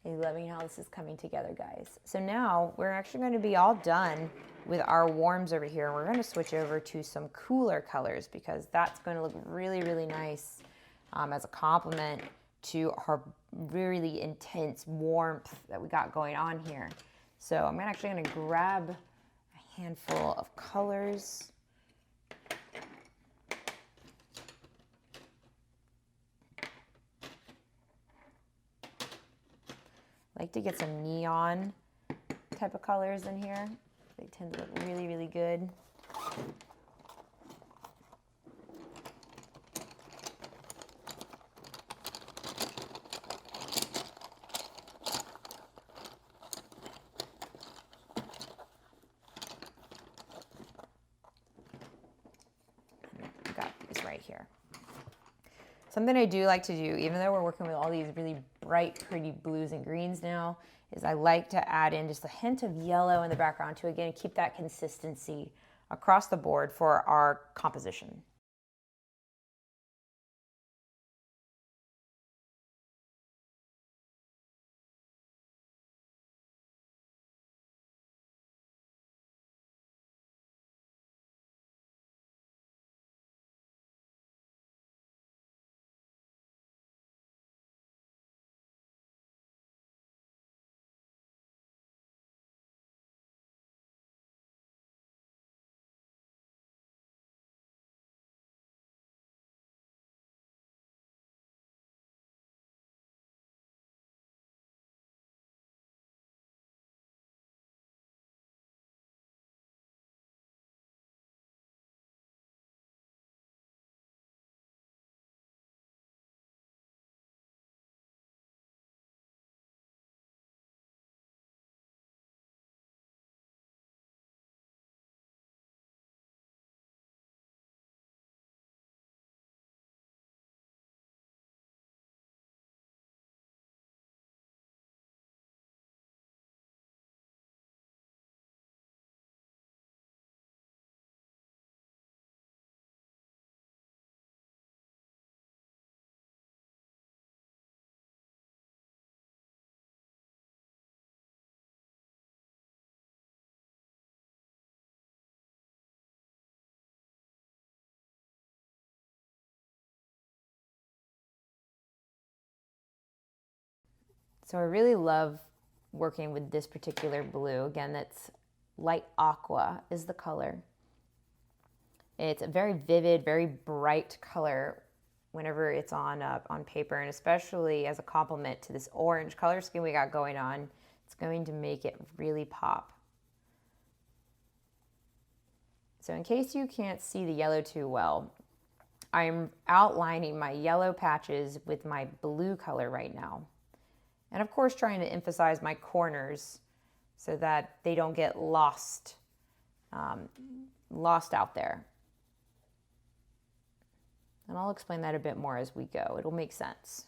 And let me know how this is coming together, guys. So now we're actually going to be all done with our warms over here. We're going to switch over to some cooler colors because that's going to look really, really nice as a complement to our really intense warmth that we got going on here. So I'm actually going to grab a handful of colors. I like to get some neon type of colors in here. They tend to look really, really good. I've got these right here. Something I do like to do, even though we're working with all these really bright, pretty blues and greens now, is I like to add in just a hint of yellow in the background to, again, keep that consistency across the board for our composition. So I really love working with this particular blue. Again, that's light aqua is the color. It's a very vivid, very bright color whenever it's on paper, and especially as a complement to this orange color scheme we got going on, it's going to make it really pop. So in case you can't see the yellow too well, I'm outlining my yellow patches with my blue color right now. And of course, trying to emphasize my corners so that they don't get lost out there. And I'll explain that a bit more as we go. It'll make sense.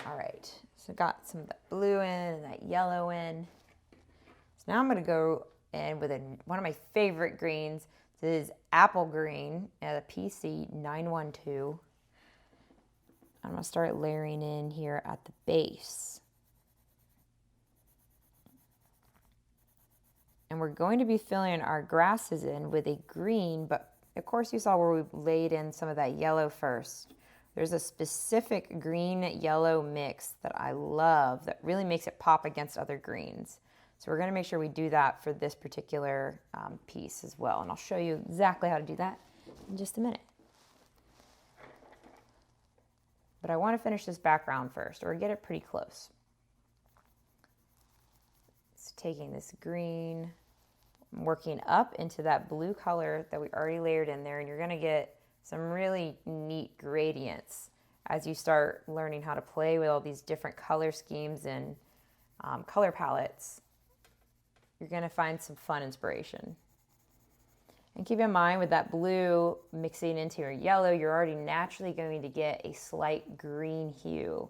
All right, so got some of that blue in and that yellow in. So now I'm gonna go in with one of my favorite greens. This is apple green at a PC 912. I'm gonna start layering in here at the base. And we're going to be filling our grasses in with a green, but of course you saw where we laid in some of that yellow first. There's a specific green-yellow mix that I love that really makes it pop against other greens. So we're going to make sure we do that for this particular piece as well. And I'll show you exactly how to do that in just a minute. But I want to finish this background first, or get it pretty close. So taking this green, I'm working up into that blue color that we already layered in there, and you're going to get some really neat gradients as you start learning how to play with all these different color schemes and color palettes. You're going to find some fun inspiration. And keep in mind, with that blue mixing into your yellow, you're already naturally going to get a slight green hue.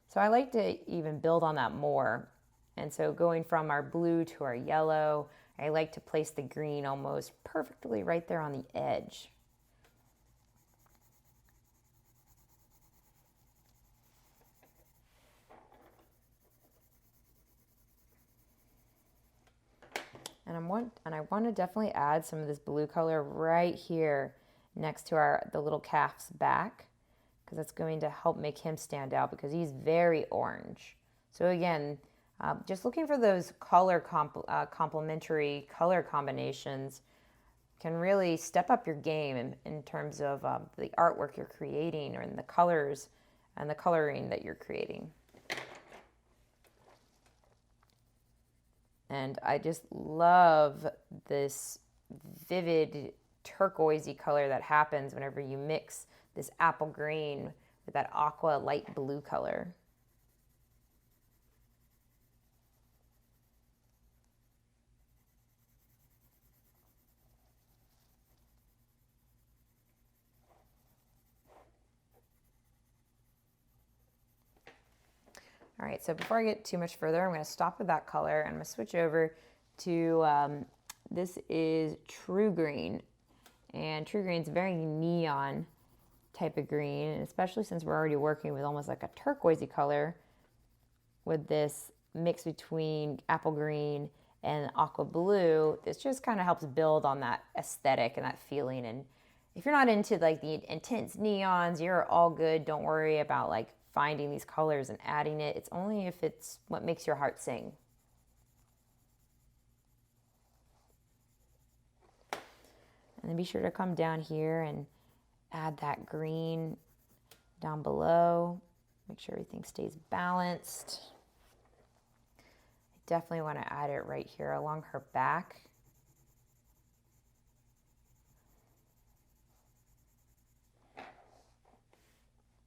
So I like to even build on that more And so going from our blue to our yellow, I like to place the green almost perfectly right there on the edge. And I want to definitely add some of this blue color right here next to the little calf's back, because that's going to help make him stand out because he's very orange. So again, just looking for those complementary color combinations can really step up your game in terms of the artwork you're creating, or in the colors and the coloring that you're creating. And I just love this vivid turquoisey color that happens whenever you mix this apple green with that aqua light blue color. All right, so before I get too much further, I'm going to stop with that color and I'm going to switch over to, this is True Green. And True Green is a very neon type of green, and especially since we're already working with almost like a turquoisey color with this mix between apple green and aqua blue, this just kind of helps build on that aesthetic and that feeling. And if you're not into like the intense neons, you're all good. Don't worry about like finding these colors and adding it. It's only if it's what makes your heart sing. And then be sure to come down here and add that green down below. Make sure everything stays balanced. I definitely want to add it right here along her back.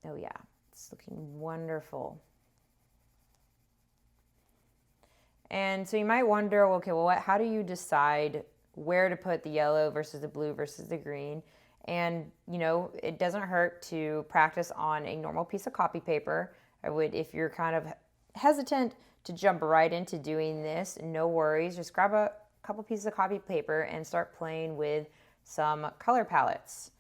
Oh yeah, it's looking wonderful. And so you might wonder, okay, well, how do you decide where to put the yellow versus the blue versus the green? And, you know, it doesn't hurt to practice on a normal piece of copy paper. I would, if you're kind of hesitant to jump right into doing this, no worries. Just grab a couple pieces of copy paper and start playing with some color palettes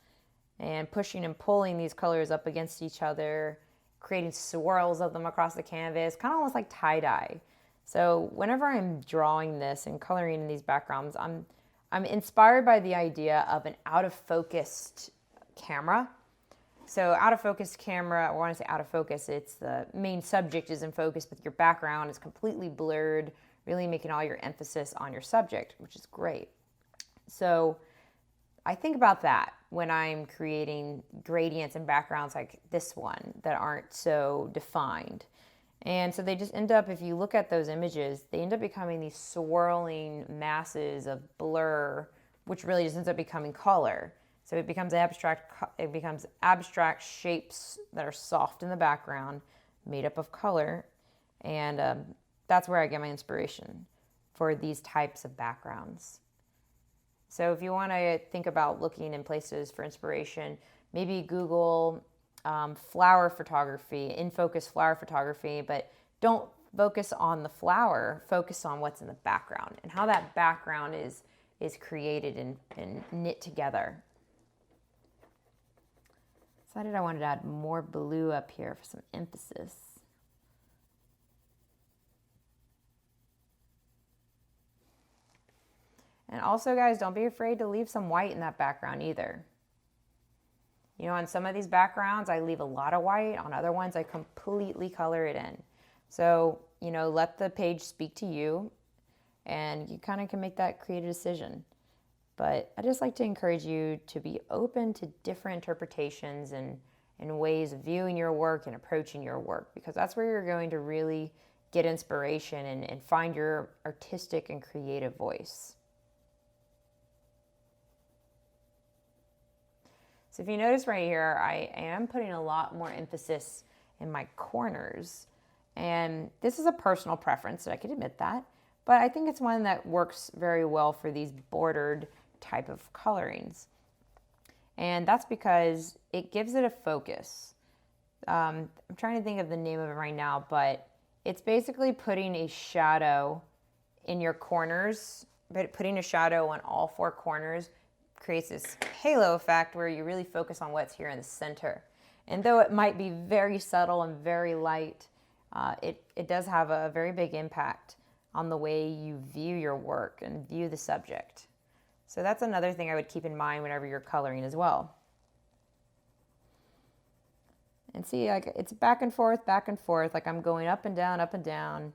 and pushing and pulling these colors up against each other, creating swirls of them across the canvas, kind of almost like tie-dye. So whenever I'm drawing this and coloring in these backgrounds, I'm inspired by the idea of an out-of-focused camera. So out-of-focus camera, or when I say out-of-focus, it's the main subject is in focus, but your background is completely blurred, really making all your emphasis on your subject, which is great. So I think about that when I'm creating gradients and backgrounds like this one that aren't so defined. And so they just end up, if you look at those images, they end up becoming these swirling masses of blur, which really just ends up becoming color. So it becomes abstract shapes that are soft in the background, made up of color. And that's where I get my inspiration for these types of backgrounds. So if you want to think about looking in places for inspiration, maybe Google flower photography, in focus flower photography, but don't focus on the flower, focus on what's in the background and how that background is created and knit together. Decided I wanted to add more blue up here for some emphasis. And also, guys, don't be afraid to leave some white in that background either. You know, on some of these backgrounds, I leave a lot of white. On other ones, I completely color it in. So, you know, let the page speak to you, and you kind of can make that creative decision. But I just like to encourage you to be open to different interpretations and ways of viewing your work and approaching your work, because that's where you're going to really get inspiration and find your artistic and creative voice. So if you notice right here, I am putting a lot more emphasis in my corners. And this is a personal preference, so I could admit that. But I think it's one that works very well for these bordered type of colorings. And that's because it gives it a focus. I'm trying to think of the name of it right now, but It's basically putting a shadow in your corners, but putting a shadow on all four corners creates this halo effect where you really focus on what's here in the center. And though it might be very subtle and very light, it does have a very big impact on the way you view your work and view the subject. So that's another thing I would keep in mind whenever you're coloring as well. And see, like it's back and forth, like I'm going up and down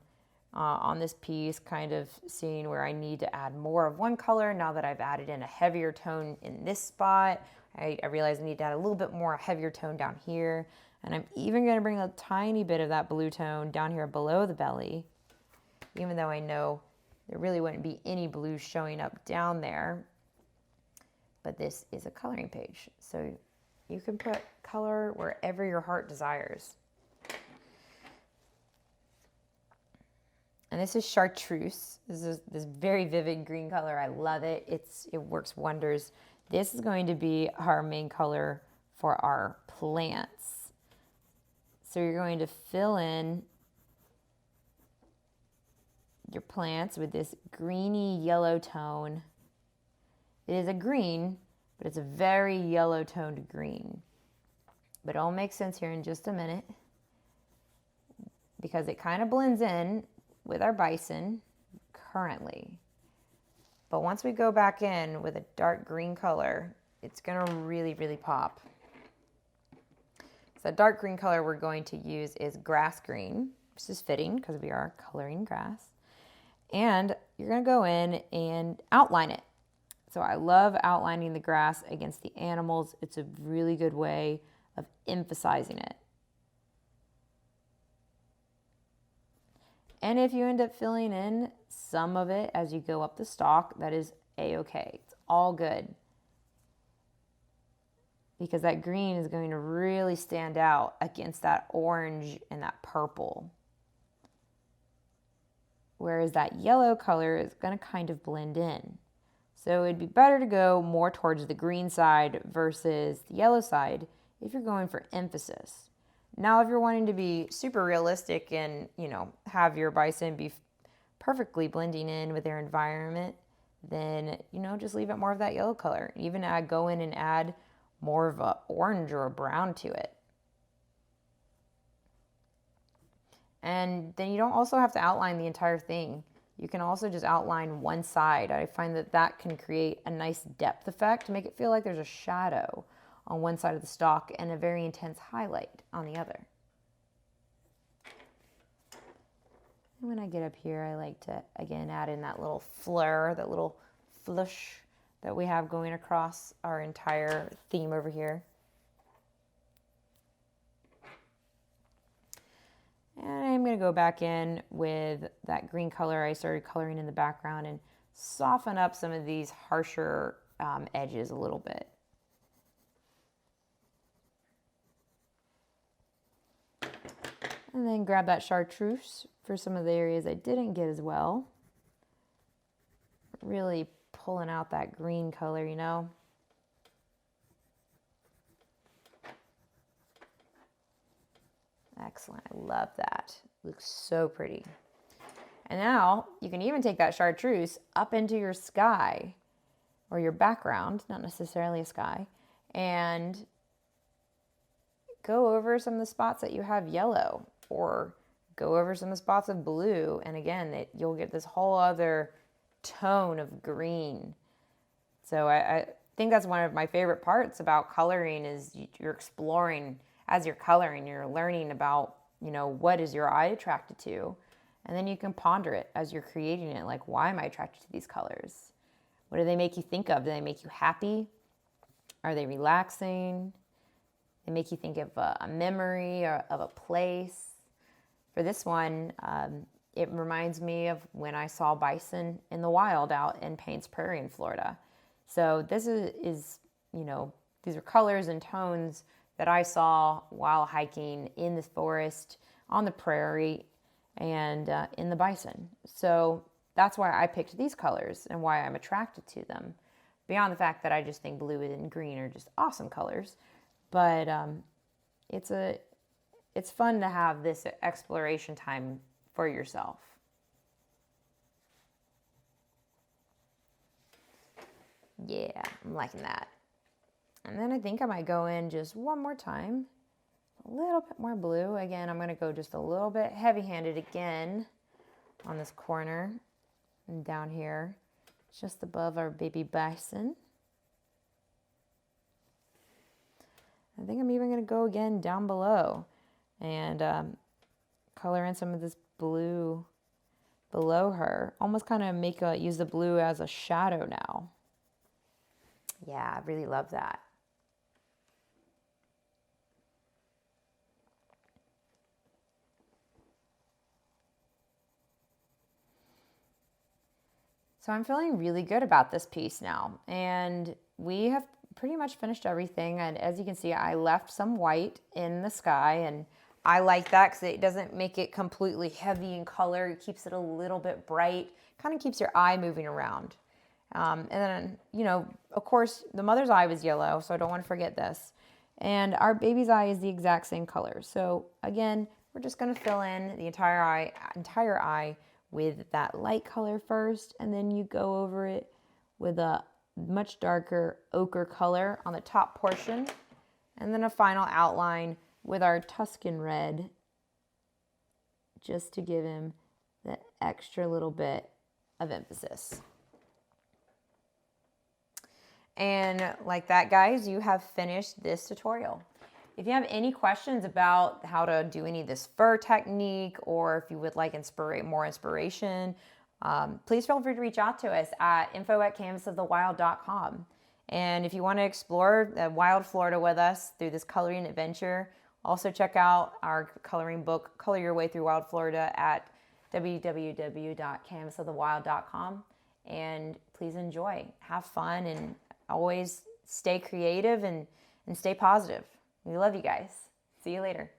on this piece, kind of seeing where I need to add more of one color now that I've added in a heavier tone in this spot. I realize I need to add a little bit more heavier tone down here. And I'm even going to bring a tiny bit of that blue tone down here below the belly, even though I know there really wouldn't be any blue showing up down there. But this is a coloring page, so you can put color wherever your heart desires. And this is chartreuse. This is this very vivid green color. I love it. It works wonders. This is going to be our main color for our plants. So you're going to fill in your plants with this greeny yellow tone. It is a green, but it's a very yellow toned green. But it'll make sense here in just a minute because it kind of blends in with our bison currently. But once we go back in with a dark green color, it's gonna really, really pop. So the dark green color we're going to use is grass green, which is fitting because we are coloring grass. And you're gonna go in and outline it. So I love outlining the grass against the animals. It's a really good way of emphasizing it. And if you end up filling in some of it as you go up the stalk, that is a-okay. It's all good. Because that green is going to really stand out against that orange and that purple. Whereas that yellow color is going to kind of blend in. So it'd be better to go more towards the green side versus the yellow side if you're going for emphasis. Now, if you're wanting to be super realistic and, have your bison be perfectly blending in with their environment, then, just leave it more of that yellow color. Even go in and add more of a orange or a brown to it. And then you don't also have to outline the entire thing. You can also just outline one side. I find that can create a nice depth effect to make it feel like there's a shadow on one side of the stalk and a very intense highlight on the other. And when I get up here, I like to, again, add in that little fleur, that little flush that we have going across our entire theme over here. And I'm going to go back in with that green color I started coloring in the background and soften up some of these harsher edges a little bit. And then grab that chartreuse for some of the areas I didn't get as well. Really pulling out that green color, Excellent. I love that. Looks so pretty. And now you can even take that chartreuse up into your sky or your background, not necessarily a sky, and go over some of the spots that you have yellow or go over some of the spots of blue. And again, you'll get this whole other tone of green. So I think that's one of my favorite parts about coloring is you're exploring as you're coloring, you're learning about, what is your eye attracted to? And then you can ponder it as you're creating it. Like, why am I attracted to these colors? What do they make you think of? Do they make you happy? Are they relaxing? They make you think of a memory or of a place. For this one, it reminds me of when I saw bison in the wild out in Payne's Prairie in Florida. So this is these are colors and tones that I saw while hiking in the forest, on the prairie, and in the bison. So that's why I picked these colors and why I'm attracted to them. Beyond the fact that I just think blue and green are just awesome colors. But it's fun to have this exploration time for yourself. Yeah, I'm liking that. And then I think I might go in just one more time. A little bit more blue. Again, I'm going to go just a little bit heavy-handed again on this corner and down here, just above our baby bison. I think I'm even going to go again down below and color in some of this blue below her. Almost kind of use the blue as a shadow now. Yeah, I really love that. So I'm feeling really good about this piece now. And we have pretty much finished everything. And as you can see, I left some white in the sky. And I like that because it doesn't make it completely heavy in color. It keeps it a little bit bright. Kind of keeps your eye moving around. And then, you know, of course, the mother's eye was yellow, so I don't want to forget this. And our baby's eye is the exact same color. So again, we're just going to fill in the entire eye with that light color first, and then you go over it with a much darker ochre color on the top portion, and then a final outline with our Tuscan Red, just to give him that extra little bit of emphasis. And like that, guys, you have finished this tutorial. If you have any questions about how to do any of this fur technique, or if you would like more inspiration, please feel free to reach out to us at info@canvasofthewild.com. And if you want to explore the wild Florida with us through this coloring adventure, also check out our coloring book, Color Your Way Through Wild Florida, at www.canvasofthewild.com. And please enjoy, have fun, and always stay creative and stay positive. We love you guys. See you later.